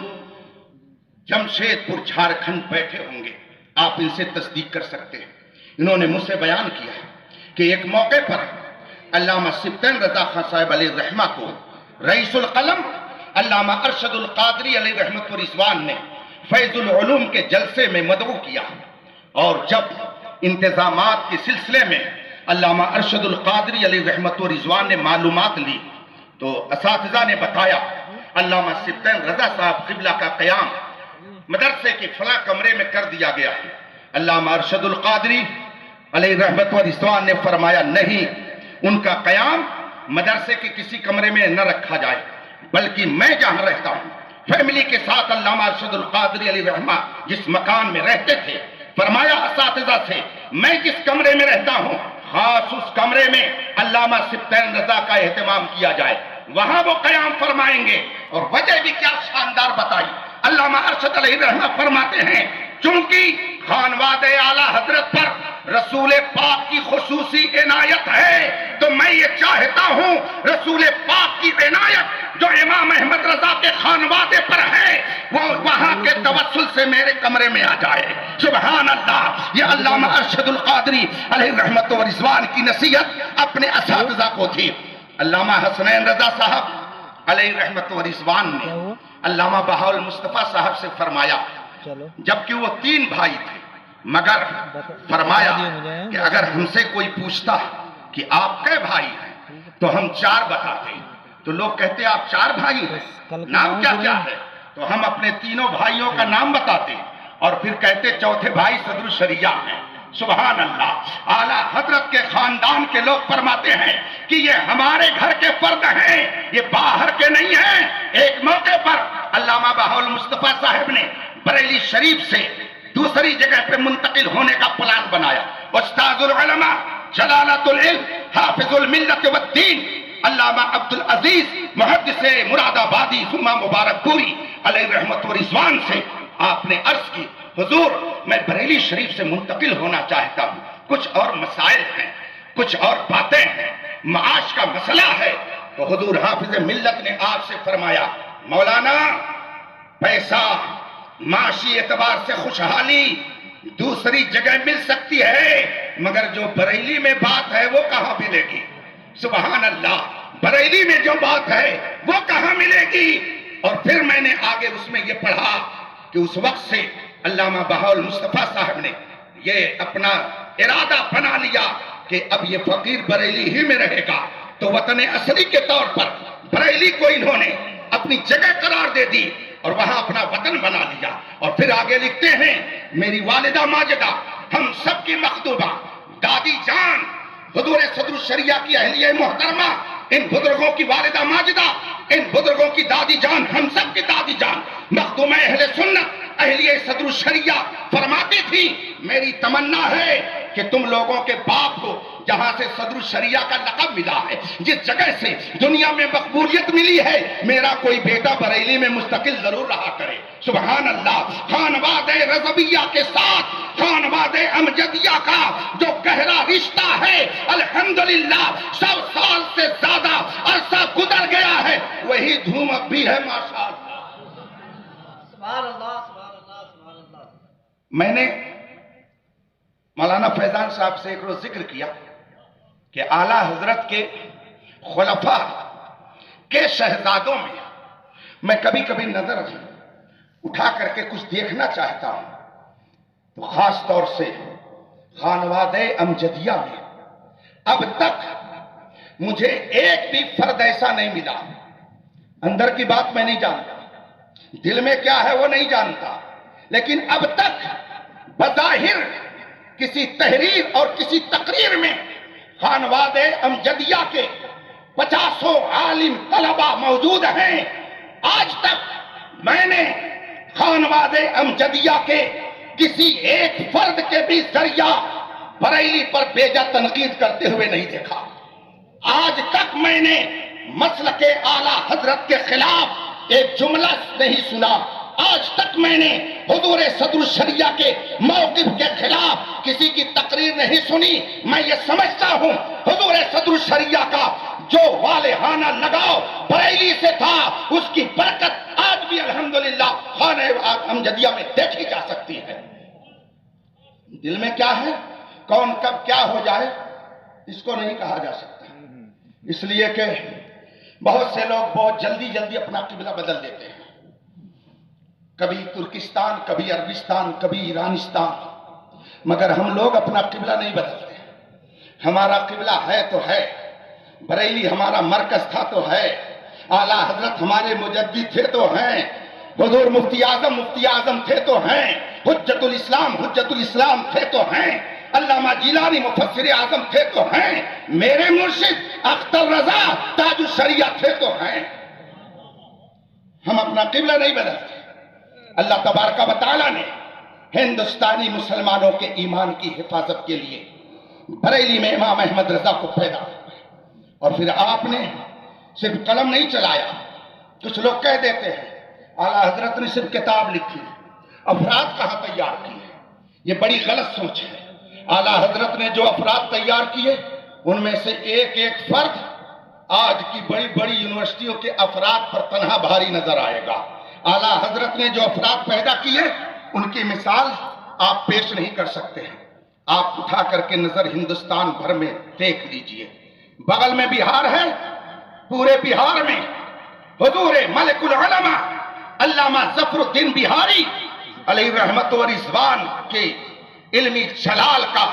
جمشید پور جھارکھنڈ بیٹھے ہوں گے، آپ ان سے تصدیق کر سکتے ہیں۔ انہوں نے مجھ سے بیان کیا کہ ایک موقع پر علامہ سبطین رضا خان صاحب علیہ رحمہ کو رئیس القلم علامہ ارشد القادری علیہ رحمت و رضوان نے فیض العلوم کے جلسے میں مدعو کیا، اور جب انتظامات کے سلسلے میں علامہ ارشد القادری علیہ رحمت و رضوان نے معلومات لی تو اساتذہ نے بتایا علامہ سبطین رضا صاحب قبلہ کا قیام مدرسے کے فلاں کمرے میں کر دیا گیا ہے۔ علامہ ارشد القادری علیہ رحمت و رضوان نے فرمایا نہیں، ان کا قیام مدرسے کے کسی کمرے میں نہ رکھا جائے بلکہ میں جہاں رہتا ہوں فیملی کے ساتھ علامہ ارشد القادری علیہ رحمہ جس مکان میں رہتے تھے، فرمایا اساتذہ سے میں جس کمرے میں رہتا ہوں خاص اس کمرے میں علامہ سبطین رضا کا اہتمام کیا جائے، وہاں وہ قیام فرمائیں گے۔ اور وجہ بھی کیا شاندار بتائی، علامہ ارشد علیہ رحمہ فرماتے ہیں چونکہ خانواد اعلیٰ حضرت پر رسول پاک کی خصوصی عنایت ہے تو میں یہ چاہتا ہوں رسول پاک کی عنایت جو امام احمد رضا کے خانوادے پر ہے وہ وہاں کے توسل سے میرے کمرے میں آ جائے۔ سبحان اللہ۔ یہ علامہ ارشد القادری علیہ رحمت و رضوان کی نصیحت اپنے اساتذہ کو تھی۔ علامہ حسنین رضا صاحب علیہ رحمت و رضوان نے علامہ بہاء المصطفیٰ صاحب سے فرمایا جبکہ وہ 3 بھائی تھے مگر فرمایا کہ اگر ہم سے کوئی پوچھتا کہ آپ کے بھائی ہیں تو ہم 4 بتاتے، تو لوگ کہتے آپ 4 بھائی ہیں، نام کیا کیا ہے؟ تو ہم اپنے تینوں بھائیوں کا نام بتاتے اور پھر کہتے چوتھے بھائی صدر الشریعہ ہیں۔ سبحان اللہ۔ اعلیٰ حضرت کے خاندان کے لوگ فرماتے ہیں کہ یہ ہمارے گھر کے فرد ہیں، یہ باہر کے نہیں ہیں۔ ایک موقع پر علامہ بہاء المصطفیٰ صاحب نے بریلی شریف سے دوسری جگہ پہ منتقل ہونے کا پلان بنایا۔ استاذ العلماء جلالت العلم حافظ الملت والدین علامہ عبدالعزیز محدث مراد آبادی ثم مبارک پوری علیہ رحمت و رضوان سے آپ نے عرض کی حضور میں بریلی شریف سے منتقل ہونا چاہتا ہوں، کچھ اور مسائل ہیں، کچھ اور باتیں ہیں، معاش کا مسئلہ ہے۔ تو حضور حافظ ملت نے آپ سے فرمایا مولانا پیسہ معاشی اعتبار سے خوشحالی دوسری جگہ مل سکتی ہے مگر جو بریلی میں بات ہے وہ کہاں ملے گی؟ سبحان اللہ۔ بریلی میں جو بات ہے وہ کہاں ملے گی؟ اور پھر میں نے آگے اس میں یہ پڑھا کہ اس وقت سے علامہ بہاء المصطفیٰ صاحب نے یہ اپنا ارادہ بنا لیا کہ اب یہ فقیر بریلی ہی میں رہے گا، تو وطن اصلی کے طور پر بریلی کو انہوں نے اپنی جگہ قرار دے دی اور وہاں اپنا وطن بنا لیا۔ اور پھر آگے لکھتے ہیں میری والدہ ماجدہ ہم سب کی مخدوبہ دادی جان حضور صدر الشریعہ کی اہلیہ محترمہ، ان بزرگوں کی والدہ ماجدہ، ان بزرگوں کی دادی جان، ہم سب کی دادی جان مخدومہ اہل سنت اہلیہ صدر الشریعہ فرماتی تھی میری تمنا ہے کہ تم لوگوں کے باپ کو جہاں سے صدر الشریعہ کا لقب ملا ہے، جس جگہ سے دنیا میں مقبولیت ملی ہے، میرا کوئی بیٹا بریلی میں مستقل ضرور رہا کرے۔ سبحان اللہ۔ خانواد رضویہ کے ساتھ خانواد امجدیہ کا جو گہرا رشتہ ہے، الحمدللہ 100 سال سے زیادہ عرصہ گزر گیا ہے، وہی دھوم اب بھی ہے ماشاءاللہ۔ سبحان اللہ سبحان اللہ سبحان اللہ۔ میں نے مولانا فیضان صاحب سے ایک روز ذکر کیا کہ اعلیٰ حضرت کے خلفاء کے شہزادوں میں میں کبھی کبھی نظر اٹھا کر کے کچھ دیکھنا چاہتا ہوں، تو خاص طور سے خانواد امجدیہ میں اب تک مجھے ایک بھی فرد ایسا نہیں ملا، اندر کی بات میں نہیں جانتا، دل میں کیا ہے وہ نہیں جانتا، لیکن اب تک بظاہر کسی تحریر اور کسی تقریر میں خانواد امجدیہ کے 50 عالم طلبہ موجود ہیں۔ آج تک میں نے خانواد امجدیہ کے کسی ایک فرد کے بھی ذریعہ بریلی پر بیجا تنقید کرتے ہوئے نہیں دیکھا۔ آج تک میں نے مسلک اعلیٰ حضرت کے خلاف ایک جملہ نہیں سنا۔ آج تک میں نے حضور صدر الشریعہ کے موقف کے خلاف کسی کی تقریر نہیں سنی۔ میں یہ سمجھتا ہوں حضور صدر الشریعہ کا جو والہانہ لگاؤ بریلی سے تھا، اس کی برکت آج بھی الحمدللہ خانہ امجدیہ میں دیکھی جا سکتی ہے۔ دل میں کیا ہے، کون کب کیا ہو جائے، اس کو نہیں کہا جا سکتا، اس لیے کہ بہت سے لوگ بہت جلدی جلدی اپنا قبلہ بدل دیتے ہیں، کبھی ترکستان، کبھی عربستان، کبھی ایرانستان، مگر ہم لوگ اپنا قبلہ نہیں بدلتے۔ ہمارا قبلہ ہے تو ہے، بریلی ہمارا مرکز تھا تو ہے، اعلیٰ حضرت ہمارے مجدد تھے تو ہیں، حضور مفتی اعظم تھے تو ہیں، حجت الاسلام تھے تو ہیں، علامہ جیلانی مفسر اعظم تھے تو ہیں، میرے مرشد اختر رضا تاج الشریعہ تھے تو ہیں۔ ہم اپنا قبلہ نہیں بدلتے۔ اللہ تبارک و تعالیٰ نے ہندوستانی مسلمانوں کے ایمان کی حفاظت کے لیے بریلی میں امام احمد رضا کو پیدا کیا، اور پھر آپ نے صرف قلم نہیں چلایا۔ کچھ لوگ کہہ دیتے ہیں اعلیٰ حضرت نے صرف کتاب لکھی، افراد کہاں تیار کیے، یہ بڑی غلط سوچ ہے۔ اعلیٰ حضرت نے جو افراد تیار کیے ان میں سے ایک ایک فرد آج کی بڑی بڑی یونیورسٹیوں کے افراد پر تنہا بھاری نظر آئے گا۔ اعلیٰ حضرت نے جو افراد پیدا کیے ان کی مثال آپ پیش نہیں کر سکتے ہیں۔ آپ اٹھا کر کے نظر ہندوستان بھر میں دیکھ لیجئے، بغل میں بہار ہے، پورے بہار میں حضور ملک العلماء علامہ ظفر الدین بہاری علیہ رحمت و رضوان کے علمی جلال کا،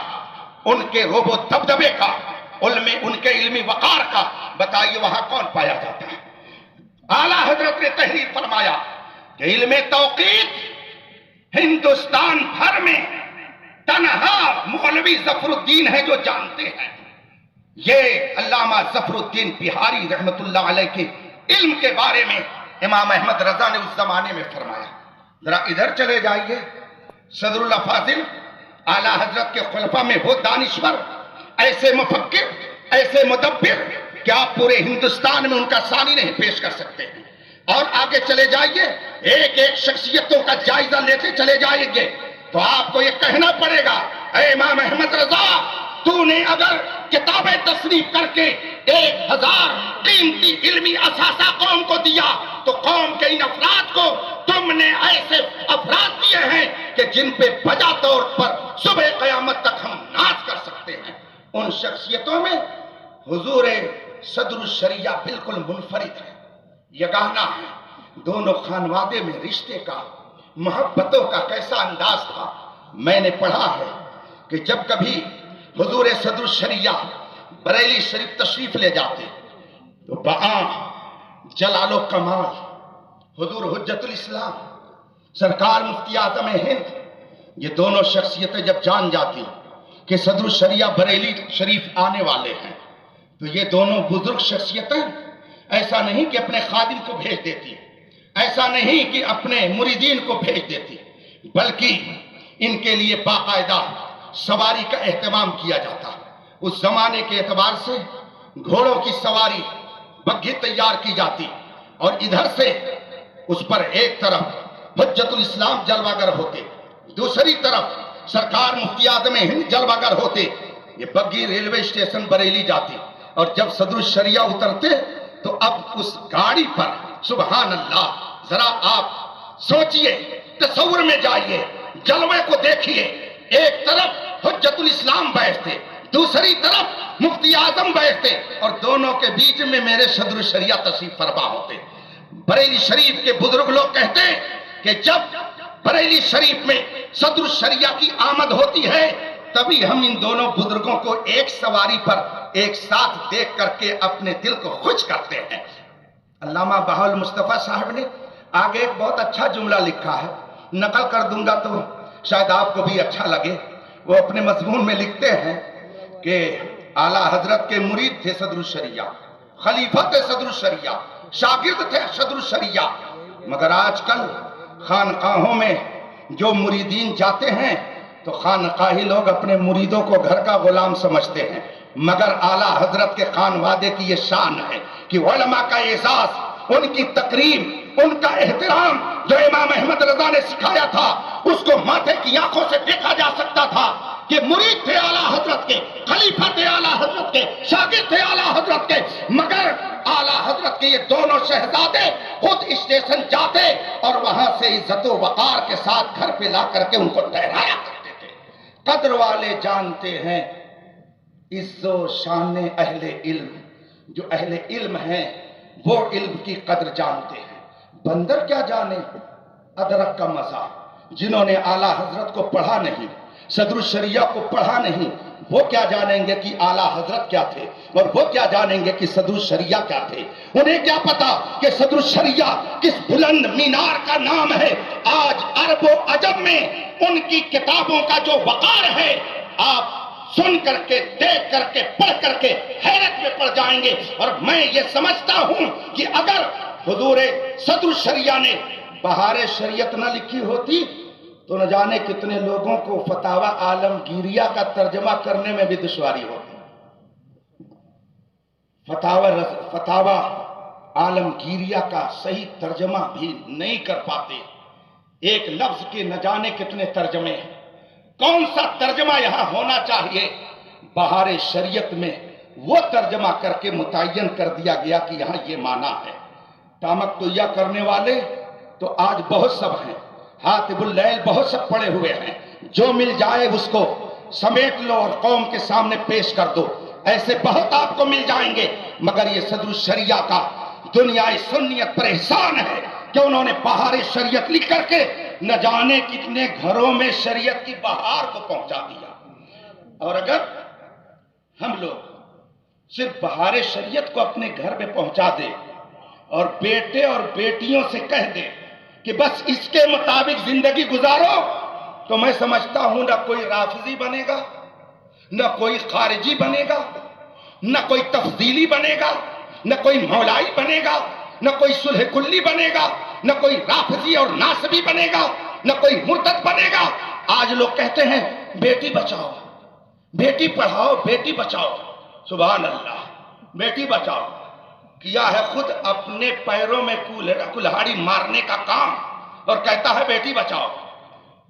ان کے روب و دبدبے کا، ان کے علمی وقار کا، بتائیے وہاں کون پایا جاتا ہے؟ اعلیٰ حضرت نے تحریر فرمایا کہ علم توقیت ہندوستان بھر میں تنہا مولوی ظفر الدین ہے جو جانتے ہیں۔ یہ علامہ ظفر الدین بہاری رحمت اللہ علیہ کے علم کے بارے میں امام احمد رضا نے اس زمانے میں فرمایا۔ ذرا ادھر چلے جائیے، صدر اللہ فاضل اعلیٰ حضرت کے خلفاء میں وہ دانشور، ایسے مفکر، ایسے مدبر کہ آپ پورے ہندوستان میں ان کا ثانی نہیں پیش کر سکتے ہیں۔ اور آگے چلے جائیے، ایک ایک شخصیتوں کا جائزہ لیتے چلے جائیں گے تو آپ کو یہ کہنا پڑے گا، اے امام احمد رضا، تو نے اگر کتابیں تصنیف کر کے 1000 قیمتی علمی اثاثہ قوم کو دیا تو قوم کے ان افراد کو تم نے ایسے افراد دیے ہیں کہ جن پہ بجا طور پر صبح قیامت تک ہم ناز کر سکتے ہیں۔ ان شخصیتوں میں حضور صدر الشریعہ بالکل منفرد ہے، یگانہ ہے۔ دونوں خانوادے میں رشتے کا، محبتوں کا کیسا انداز تھا۔ میں نے پڑھا ہے کہ جب کبھی حضور صدر الشریعہ بریلی شریف تشریف لے جاتے تو بآں جلال و کمال حضور حجت الاسلام سرکار مفتی اعظم ہند، یہ دونوں شخصیتیں جب جان جاتی کہ صدر الشریعہ بریلی شریف آنے والے ہیں تو یہ دونوں بزرگ شخصیتیں ایسا نہیں کہ اپنے خادم کو بھیج دیتی، ایسا نہیں کہ اپنے مریدین کو بھیج دیتی، بلکہ ان کے لیے باقاعدہ سواری کا اہتمام کیا جاتا، اس زمانے کے اعتبار سے گھوڑوں کی سواری بگھی تیار کی جاتی اور ادھر سے اس پر ایک طرف حجت الاسلام جلوہ گر ہوتے، دوسری طرف سرکار مفتی اعظم ہند جلوہ گر ہوتے. یہ بگھی ریلوے اسٹیشن بریلی جاتی اور جب صدر الشریعہ اترتے تو اب اس گاڑی پر سبحان اللہ ذرا آپ سوچئے، تصور میں جائیے، جلوے کو دیکھیے. ایک طرف حجت الاسلام بیٹھتے، دوسری طرف مفتی اعظم بیٹھتے اور دونوں کے بیچ میں میرے صدر الشریعہ تشریف فرما ہوتے. بریلی شریف کے بزرگ لوگ کہتے ہیں کہ جب بریلی شریف میں صدر الشریعہ کی آمد ہوتی ہے تبھی ہم ان دونوں بزرگوں کو ایک سواری پر ایک ساتھ دیکھ کر کے اپنے دل کو خوش کرتے ہیں. علامہ بہاول مصطفیٰ صاحب نے آگے ایک بہت اچھا جملہ لکھا ہے، نقل کر دوں گا تو شاید آپ کو بھی اچھا لگے. وہ اپنے مضمون میں لکھتے ہیں کہ اعلیٰ حضرت کے مرید تھے صدر الشریعہ، خلیفہ تھے صدر الشریعہ، شاگرد تھے صدر الشریعہ، مگر آج کل خانقاہوں میں جو مریدین جاتے ہیں تو خانقاہی لوگ اپنے مریدوں کو گھر کا غلام سمجھتے ہیں، مگر اعلیٰ حضرت کے خانوادے کی یہ شان ہے کہ علماء کا اعزاز، ان کی تکریم، ان کا احترام جو امام احمد رضا نے سکھایا تھا اس کو ماتھے کی آنکھوں سے دیکھا جا سکتا تھا کہ مرید تھے اعلیٰ حضرت کے، خلیفہ تھے اعلیٰ حضرت کے، شاگرد تھے اعلیٰ حضرت کے، مگر اعلیٰ حضرت کے یہ دونوں شہزادے خود اسٹیشن جاتے اور وہاں سے عزت و وقار کے ساتھ گھر پہ لا کر کے ان کو ٹھہرایا کرتے تھے. قدر والے جانتے ہیں عز و شان اہل علم، جو اہل علم ہیں وہ علم کی قدر جانتے ہیں. بندر کیا جانے ادرک کا مزہ، جنہوں نے اعلیٰ حضرت کو پڑھا نہیں، صدر الشریعہ کو پڑھا نہیں، وہ کیا جانیں گے کہ اعلیٰ حضرت کیا تھے اور وہ کیا جانیں گے کہ صدر الشریعہ کیا تھے. انہیں کیا پتا کہ صدر الشریعہ کس بلند مینار کا نام ہے. آج عرب و عجم میں ان کی کتابوں کا جو وقار ہے آپ سن کر کے، دیکھ کر کے، پڑھ کر کے حیرت میں پڑ جائیں گے. اور میں یہ سمجھتا ہوں کہ اگر حضور صدر الشریعہ نے بہار شریعت نہ لکھی ہوتی تو نہ جانے کتنے لوگوں کو فتاوی عالمگیریہ کا ترجمہ کرنے میں بھی دشواری ہوتی. فتاوی عالمگیریہ کا صحیح ترجمہ بھی نہیں کر پاتے. ایک لفظ کے نہ جانے کتنے ترجمے ہیں. کون سا ترجمہ یہاں ہونا چاہیے؟ بہار شریعت میں وہ ترجمہ کر کے متعین کر دیا گیا کہ یہاں یہ معنی ہے. تامک تویہ کرنے والے تو آج بہت سب ہیں، حاتب اللیل بہت سب پڑے ہوئے ہیں، جو مل جائے اس کو سمیٹ لو اور قوم کے سامنے پیش کر دو. ایسے بہت آپ کو مل جائیں گے، مگر یہ صدر الشریعہ کا دنیا سنیت پر احسان ہے کہ انہوں نے بہار شریعت لکھ کر کے نہ جانے کتنے گھروں میں شریعت کی بہار کو پہنچا دیا. اور اگر ہم لوگ صرف بہار شریعت کو اپنے گھر میں پہنچا دیں اور بیٹے اور بیٹیوں سے کہہ دیں کہ بس اس کے مطابق زندگی گزارو، تو میں سمجھتا ہوں نہ کوئی رافضی بنے گا، نہ کوئی خارجی بنے گا، نہ کوئی تفضیلی بنے گا، نہ کوئی مولائی بنے گا، نہ کوئی صلح کلی بنے گا، نہ کوئی رافضی اور ناصبی بنے گا، نہ کوئی مرتد بنے گا. آج لوگ کہتے ہیں بیٹی بچاؤ، بیٹی پڑھاؤ، بیٹی بچاؤ. سبحان اللہ، بیٹی بچاؤ کیا ہے خود اپنے پیروں میں کلہاڑی مارنے کا کام اور کہتا ہے بیٹی بچاؤ.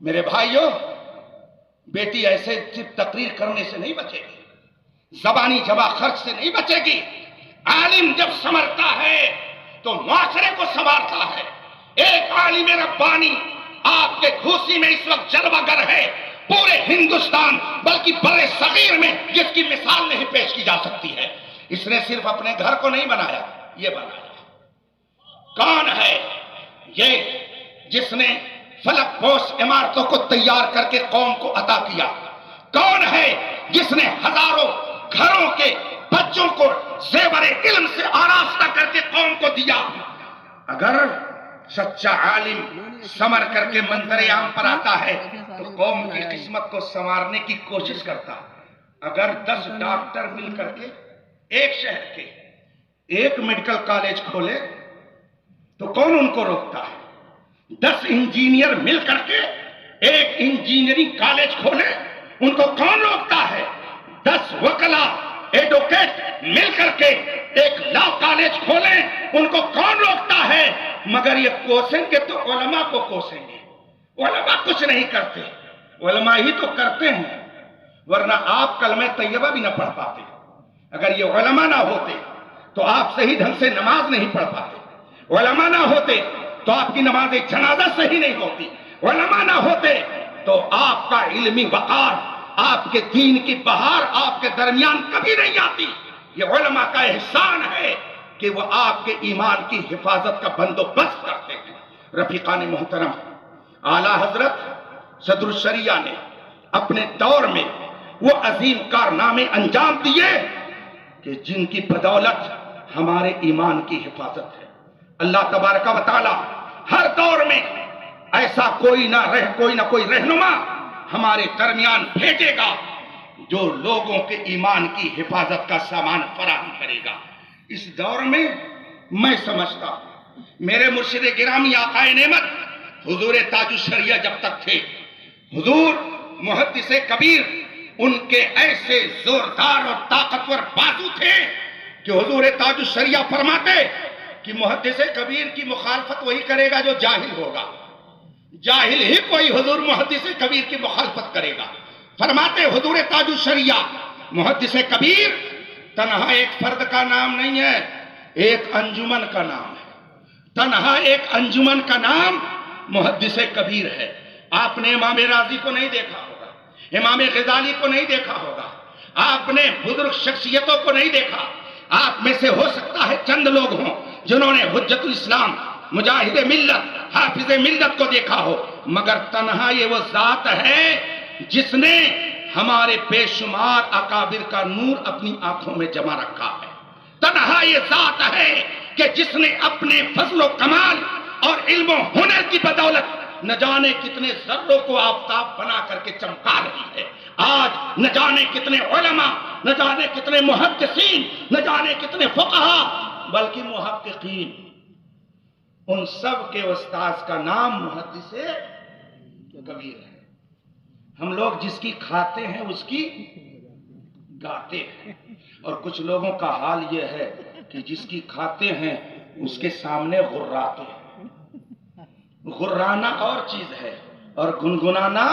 میرے بھائیوں، بیٹی ایسے صرف تقریر کرنے سے نہیں بچے گی، زبانی جمع خرچ سے نہیں بچے گی. عالم جب سنورتا ہے تو معاشرے کو سنوارتا ہے. ایک عالم ربانی آپ کے گھوسی میں اس وقت جلوہ گر ہے، پورے ہندوستان بلکہ بڑے صغیر میں جس کی مثال نہیں پیش کی جا سکتی ہے. اس نے صرف اپنے گھر کو نہیں بنایا، یہ بنایا. کون ہے یہ جس نے فلک پوش عمارتوں کو تیار کر کے قوم کو عطا کیا؟ کون ہے جس نے ہزاروں گھروں کے بچوں کو زیور علم سے آراستہ کر کے قوم کو دیا؟ اگر سچا عالم سمر کر کے منظر عام پر آتا ہے تو قوم کی قسمت کو سنوارنے کی کوشش کرتا. اگر 10 ڈاکٹر مل کر کے ایک شہر کے ایک میڈیکل کالج کھولے تو کون ان کو روکتا ہے؟ 10 انجینئر مل کر کے ایک انجینئرنگ کالج کھولے ان کو کون روکتا ہے؟ 10 وکلا والا ایڈوکیٹ مل کر کے ایک لا کالج کھولیں، ان کو کون روکتا ہے؟ مگر یہ کوسیں گے تو علماء کو کوسیں گے۔ علماء کچھ نہیں کرتے، علماء ہی تو کرتے ہیں، ورنہ آپ کلمہ طیبہ بھی نہ پڑھ پاتے۔ اگر یہ علماء نہ ہوتے تو آپ صحیح ڈھنگ سے نماز نہیں پڑھ پاتے، علماء نہ ہوتے تو آپ کی نماز جنازہ صحیح نہیں ہوتی، علماء نہ ہوتے تو آپ کا علمی وقار، آپ کے دین کی بہار آپ کے درمیان کبھی نہیں آتی۔ یہ علماء کا احسان ہے کہ وہ آپ کے ایمان کی حفاظت کا بندوبست کرتے ہیں۔ رفیقان محترم، اعلیٰ حضرت صدر الشریعہ نے اپنے دور میں وہ عظیم کارنامے انجام دیے کہ جن کی بدولت ہمارے ایمان کی حفاظت ہے۔ اللہ تبارک و تعالی ہر دور میں ایسا کوئی نہ کوئی رہنما ہمارے درمیان بھیجے گا جو لوگوں کے ایمان کی حفاظت کا سامان فراہم کرے گا۔ اس دور میں میں سمجھتا ہوں میرے مرشد گرامی آقا نعمت حضور تاج الشریعہ جب تک تھے، حضور محدث کبیر ان کے ایسے زوردار اور طاقتور بازو تھے کہ حضور تاج الشریعہ فرماتے کہ محدث کبیر کی مخالفت وہی کرے گا جو جاہل ہوگا، جاہل ہی کوئی حضور محدث کبیر کی مخالفت کرے گا۔ فرماتے حضور تاج الشریعہ محدث کبیر تنہا ایک فرد کا نام نہیں ہے، ایک انجمن کا نام ہے، تنہا ایک انجمن کا نام محدث کبیر ہے۔ آپ نے امام راضی کو نہیں دیکھا ہوگا، امام غزالی کو نہیں دیکھا ہوگا، آپ نے بزرگ شخصیتوں کو نہیں دیکھا، آپ میں سے ہو سکتا ہے چند لوگ ہوں جنہوں نے حجت الاسلام، مجاہد ملت، حافظ ملت کو دیکھا ہو، مگر تنہا یہ وہ ذات ہے جس نے ہمارے بے شمار اکابر کا نور اپنی آنکھوں میں جمع رکھا ہے۔ تنہا یہ ذات ہے کہ جس نے اپنے فضل و کمال اور علم و ہنر کی بدولت نہ جانے کتنے ذروں کو آفتاب بنا کر کے چمکا رہی ہے۔ آج نہ جانے کتنے علماء، نہ جانے کتنے محدثین، نہ جانے کتنے فقہا، بلکہ محققین، ان سب کے استاذ کا نام محدث کبیر ہے۔ ہم لوگ جس کی کھاتے ہیں اس کی گاتے ہیں، اور کچھ لوگوں کا حال یہ ہے کہ جس کی کھاتے ہیں اس کے سامنے غراتے ہیں۔ غرانا اور چیز ہے اور گنگنانا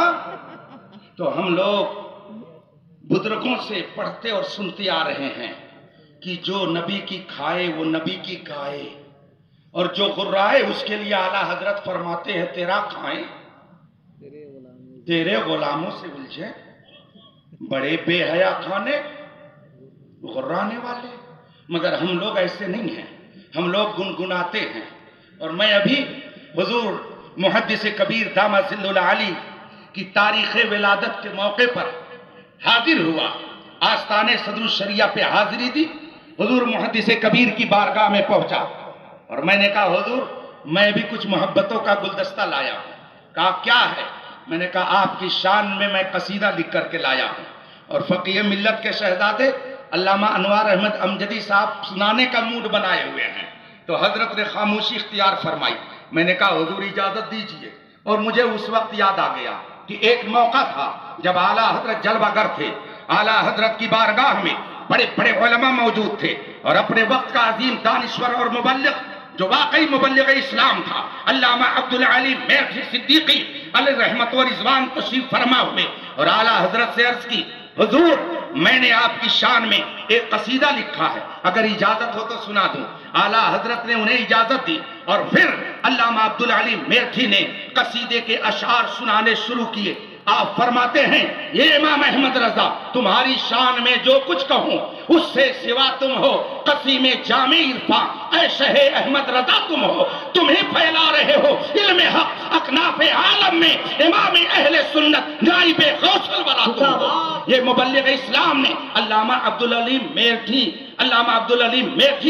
تو ہم لوگ بزرگوں سے پڑھتے اور سنتے آ رہے ہیں کہ جو نبی کی کھائے وہ نبی کی گائے، اور جو غرائے اس کے لیے اعلیٰ حضرت فرماتے ہیں تیرا کھائیں تیرے غلاموں سے الجھے، بڑے بے حیا کھانے غرانے والے۔ مگر ہم لوگ ایسے نہیں ہیں، ہم لوگ گنگناتے ہیں۔ اور میں ابھی حضور محدث کبیر دامت ظل العالی کی تاریخ ولادت کے موقع پر حاضر ہوا، آستانے صدر الشریعہ پہ حاضری دی، حضور محدث کبیر کی بارگاہ میں پہنچا اور میں نے کہا حضور میں بھی کچھ محبتوں کا گلدستہ لایا ہوں۔ کہا کیا ہے؟ میں نے کہا آپ کی شان میں قصیدہ لکھ کر کے لایا ہوں، اور فقیہ ملت کے شہزادے علامہ انوار احمد امجدی صاحب سنانے کا موڈ بنائے ہوئے ہیں۔ تو حضرت نے خاموشی اختیار فرمائی۔ میں نے کہا حضور اجازت دیجئے، اور مجھے اس وقت یاد آ گیا کہ ایک موقع تھا جب اعلیٰ حضرت جلوہ گر تھے، اعلیٰ حضرت کی بارگاہ میں بڑے بڑے علماء موجود تھے، اور اپنے وقت کا عظیم دانشور اور مبلغ جو واقعی مبلغ اسلام تھا علامہ عبدالعلی میرٹھی صدیقی علیہ رحمت و رضوان تشریف فرما ہوئے، اور اعلیٰ حضرت سے عرض کی حضور میں نے آپ کی شان میں ایک قصیدہ لکھا ہے، اگر اجازت ہو تو سنا دوں۔ اعلیٰ حضرت نے انہیں اجازت دی، اور پھر علامہ عبدالعلی میرٹھی نے قصیدے کے اشعار سنانے شروع کیے۔ آپ فرماتے ہیں یہ امام احمد رضا تمہاری شان میں جو کچھ کہوں اس سے سوا تم ہو قسیم جامع عرفاں، اے شہ احمد رضا تم ہو، تم ہی پھیلا رہے ہو علم حق اکناف عالم میں، امام اہل سنت نائب غوث الورا تم ہو۔ یہ مبلغ اسلام نے علامہ عبدالعلی میرٹھی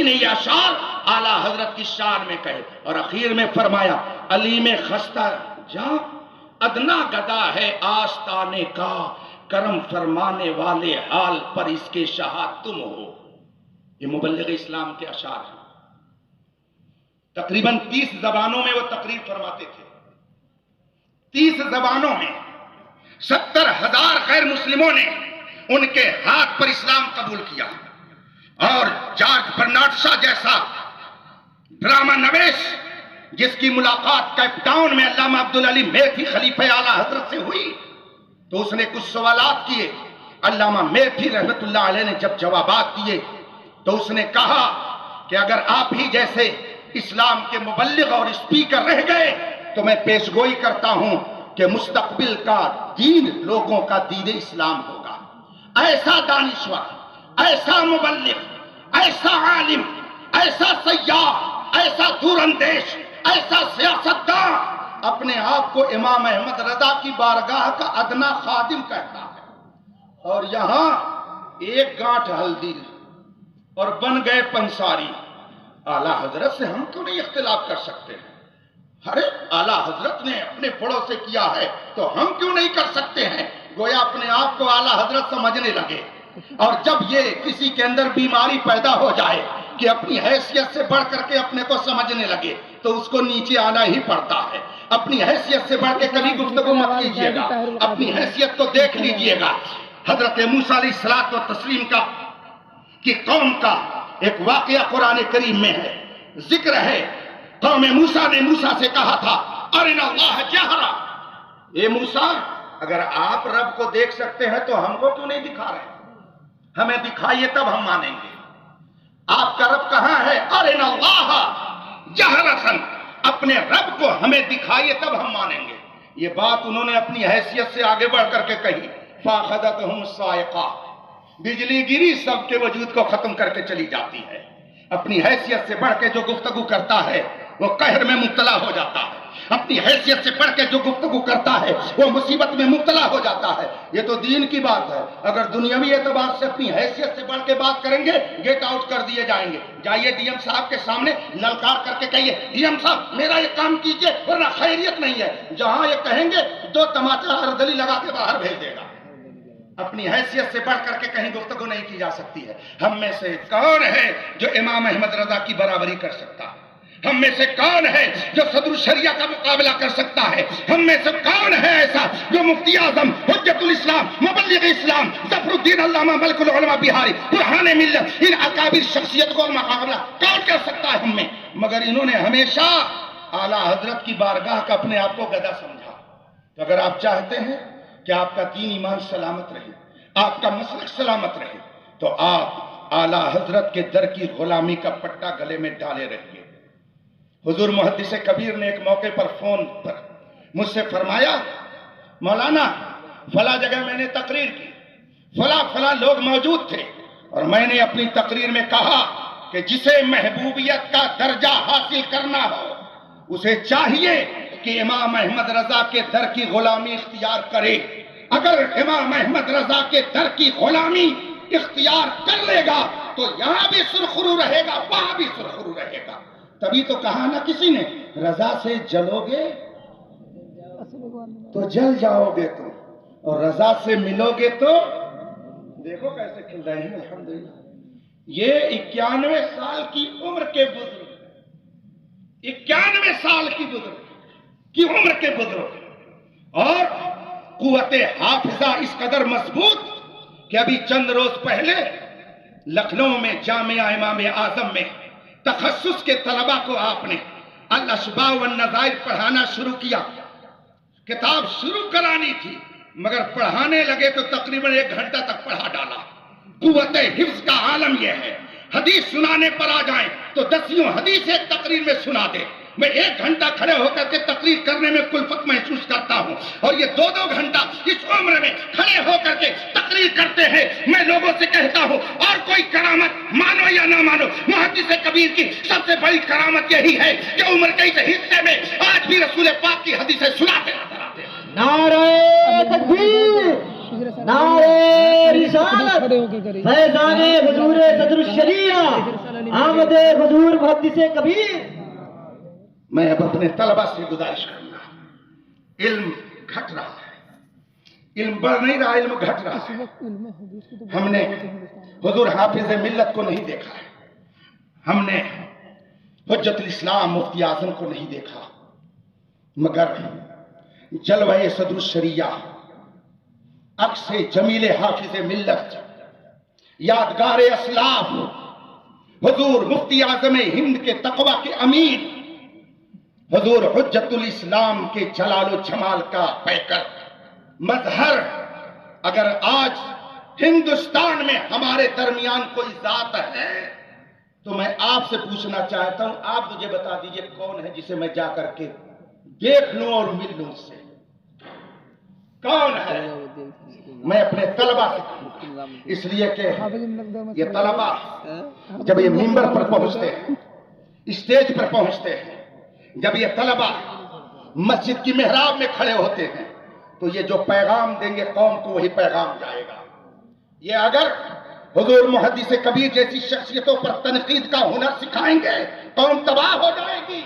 نے یہ اشعار اعلیٰ حضرت کی شان میں کہے، اور اخیر میں فرمایا علی میں خستہ جاں ادنا گدا ہے آستانے کا، کرم فرمانے والے حال پر اس کے شاہ تم ہو۔ یہ مبلغ اسلام کے اشعار ہیں۔ تقریباً 30 زبانوں میں وہ تقریر فرماتے تھے، 30 زبانوں میں 70,000 غیر مسلموں نے ان کے ہاتھ پر اسلام قبول کیا، اور جارج برنارڈ شاہ جیسا ڈرامہ نویس جس کی ملاقات کیپ ٹاؤن میں علامہ عبدالعلی میتھی خلیفہ اعلیٰ حضرت سے ہوئی تو اس نے کچھ سوالات کیے۔ علامہ میتھی رحمت اللہ علیہ نے جب جوابات دیے تو اس نے کہا کہ اگر آپ ہی جیسے اسلام کے مبلغ اور اسپیکر رہ گئے تو میں پیشگوئی کرتا ہوں کہ مستقبل کا دین لوگوں کا دین اسلام ہوگا۔ ایسا دانشور، ایسا مبلغ، ایسا عالم، ایسا سیاح، ایسا دور اندیش، ایسا سیاستدان اپنے آپ کو امام احمد رضا کی بارگاہ کا ادنا خادم کہتا ہے، اور یہاں ایک گانٹھ ہلدی اور بن گئے پنساری۔ اعلیٰ حضرت سے ہم کیوں نہیں اختلاف کر سکتے ہیں؟ ارے اعلیٰ حضرت نے اپنے بڑوں سے کیا ہے تو ہم کیوں نہیں کر سکتے ہیں؟ گویا اپنے آپ کو اعلیٰ حضرت سمجھنے لگے، اور جب یہ کسی کے اندر بیماری پیدا ہو جائے کہ اپنی حیثیت سے بڑھ کر کے اپنے کو سمجھنے لگے تو اس کو نیچے آنا ہی پڑتا ہے۔ اپنی حیثیت سے بڑھ کے کبھی گفتگو مت کیجیے گا، اپنی حیثیت کو دیکھ لیجیے گا۔ حضرت موسیٰ علیہ الصلوۃ والتسلیم کا کہ قوم کا ایک واقعہ قرآن کریم میں ہے، ذکر ہے۔ قوم موسیٰ نے موسیٰ سے کہا تھا ارنا اللہ جہرا، اے موسیٰ اگر آپ رب کو دیکھ سکتے ہیں تو ہم کو کیوں نہیں دکھا رہے؟ ہمیں دکھائیے تب ہم مانیں گے۔ آپ کا رب کہاں ہے؟ ارنا اللہ جہرتاً، اپنے رب کو ہمیں دکھائیے تب ہم مانیں گے۔ یہ بات انہوں نے اپنی حیثیت سے آگے بڑھ کر کے کہی، فاخذتہم الصاعقہ، بجلی گری سب کے وجود کو ختم کر کے چلی جاتی ہے۔ اپنی حیثیت سے بڑھ کے جو گفتگو کرتا ہے وہ قہر میں مبتلا ہو جاتا ہے، اپنی حیثیت سے بڑھ کے جو گفتگو کرتا ہے وہ مصیبت میں مبتلا ہو جاتا ہے۔ یہ تو دین کی بات ہے، اگر دنیاوی اعتبار سے اپنی حیثیت سے بڑھ کے بات کریں گے گیٹ آؤٹ کر دیے جائیں گے۔ جائیے ڈی ایم صاحب کے سامنے للکار کر کے کہیے ڈی ایم صاحب میرا یہ کام کیجئے ورنہ خیریت نہیں ہے۔ جہاں یہ کہیں گے دو تماچا ہردلی لگا کے باہر بھیج دے گا۔ اپنی حیثیت سے بڑھ کر کے کہیں گفتگو نہیں کی جا سکتی ہے۔ ہم میں سے کون ہے جو امام احمد رضا کی برابری کر سکتا ہے؟ ہم میں سے کون ہے جو صدر الشریعہ کا مقابلہ کر سکتا ہے؟ ہم میں سے کون ہے ایسا جو مفتی اعظم، حجت الاسلام، مبلغ اسلام، ظفر الدین علامہ ملک العلماء بہاری، برہان ملت، ان اکابر شخصیت کو مقابلہ کون کر سکتا ہے ہم میں؟ مگر انہوں نے ہمیشہ اعلیٰ حضرت کی بارگاہ کا اپنے آپ کو گدا سمجھا۔ تو اگر آپ چاہتے ہیں کہ آپ کا دین ایمان سلامت رہے، آپ کا مسلک سلامت رہے، تو آپ اعلیٰ حضرت کے در کی غلامی کا پٹا گلے میں ڈالے رہیے۔ حضور محدث کبیر نے ایک موقع پر فون پر مجھ سے فرمایا مولانا فلاں جگہ میں نے تقریر کی، فلاں لوگ موجود تھے، اور میں نے اپنی تقریر میں کہا کہ جسے محبوبیت کا درجہ حاصل کرنا ہو اسے چاہیے کہ امام احمد رضا کے در کی غلامی اختیار کرے۔ اگر امام احمد رضا کے در کی غلامی اختیار کر لے گا تو یہاں بھی سرخرو رہے گا، وہاں بھی سرخرو رہے گا۔ تبھی تو کہا نا کسی نے رضا سے جلو گے تو جل جاؤ گے تم، اور رضا سے ملو گے تو دیکھو کیسے کھل رہے ہیں الحمدللہ۔ یہ 91 سال کی عمر کے بزرگ، 91 سال کی عمر کے بزرگ، اور قوت حافظہ اس قدر مضبوط کہ ابھی چند روز پہلے لکھنؤ میں جامعہ امام اعظم میں تخصص کے طلبہ کو آپ نے الاشباح والنظائر پڑھانا شروع کیا۔ کتاب شروع کرانی تھی مگر پڑھانے لگے تو تقریباً 1 گھنٹہ تک پڑھا ڈالا۔ قوت حفظ کا عالم یہ ہے، حدیث سنانے پر آ جائیں تو 10 حدیث ایک تقریر میں سنا دے۔ میں 1 گھنٹہ کھڑے ہو کر کے تقریر کرنے میں کلفت محسوس کرتا ہوں، اور یہ 2 گھنٹہ اس عمر میں کھڑے ہو کر کے تقریر کرتے ہیں۔ میں لوگوں سے کہتا ہوں اور کوئی کرامت مانو یا نہ مانو، محدث کبیر کی سب سے بڑی کرامت یہی ہے کہ عمر کے اس حصے میں آج بھی رسول پاک کی حدیثیں سناتے نظر آتے ہیں۔ نعرہ تکبیر، نعرہ رسالت، فیضان حضور صدر الشریعہ، آمد حضور محدث کبیر۔ میں اب اپنے طلبہ سے گزارش کروں گا، علم گھٹ رہا ہے، علم بڑھ نہیں رہا، علم گھٹ رہا ہے۔ ہم نے حضور حافظ ملت کو نہیں دیکھا ہے، ہم نے حجت الاسلام مفتی اعظم کو نہیں دیکھا، مگر جلوہ صدر الشریعہ عکس جمیل حافظ ملت، یادگار اسلاف، حضور مفتی اعظم ہند کے تقوی کے امیر، حضور حجت الاسلام کے جلال و جمال کا پیکر، مظہر۔ اگر آج ہندوستان میں ہمارے درمیان کوئی ذات ہے تو میں آپ سے پوچھنا چاہتا ہوں، آپ مجھے بتا دیجئے کون ہے جسے میں جا کر کے دیکھ لوں اور مل لوں اس سے؟ کون ہے؟ میں اپنے طلبہ سے کہوں، اس لیے کہ یہ طلبہ جب یہ ممبر پر پہنچتے ہیں، اسٹیج پر پہنچتے ہیں، جب یہ طلبہ مسجد کی محراب میں کھڑے ہوتے ہیں تو یہ جو پیغام دیں گے قوم کو وہی پیغام جائے گا۔ یہ اگر حضور محدث کبیر جیسی شخصیتوں پر تنقید کا ہنر سکھائیں گے قوم تباہ ہو جائے گی۔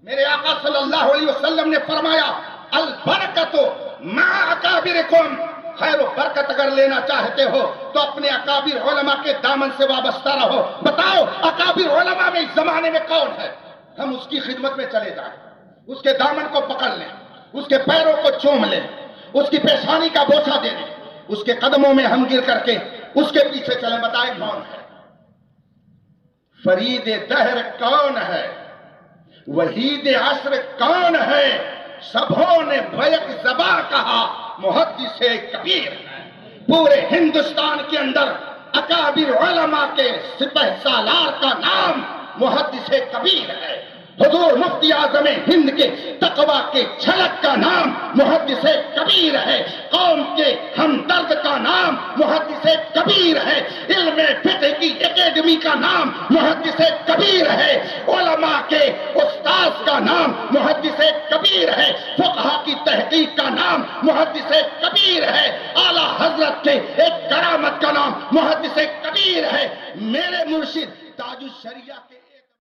میرے آقا صلی اللہ علیہ وسلم نے فرمایا البرکت مع اکابرکم، خیر و برکت اگر لینا چاہتے ہو تو اپنے اکابر علماء کے دامن سے وابستہ رہو۔ بتاؤ اکابر علماء میں اس زمانے میں کون ہے؟ ہم اس کی خدمت میں چلے جائیں، اس کے دامن کو پکڑ لیں، اس کے پیروں کو چوم لیں، اس کی پیشانی کا بوسہ دے دیں، اس کے قدموں میں ہم گر کر کے اس کے پیچھے چلیں۔ بتائیں کون ہے؟ فرید دہر کون ہے؟ وحید عصر کون ہے؟ سبھوں نے بیک زبان کہا محدث کبیر ہے۔ پورے ہندوستان کے اندر اکابر علماء کے سپہ سالار کا نام محدث کبیر ہے۔ حضور مفتی اعظم ہند کے تقوی کے جھلک کا نام محدث کبیر ہے۔ قوم کے ہمدرد کا نام محدث کبیر ہے۔ علم فقہ کی اکیڈمی کا نام محدث کبیر ہے۔ علماء کے استاذ کا نام محدث کبیر ہے۔ فقہا کی تحقیق کا نام محدث کبیر ہے۔ اعلیٰ حضرت کے ایک کرامت کا نام محدث کبیر ہے۔ میرے مرشد تاج الشریعہ کے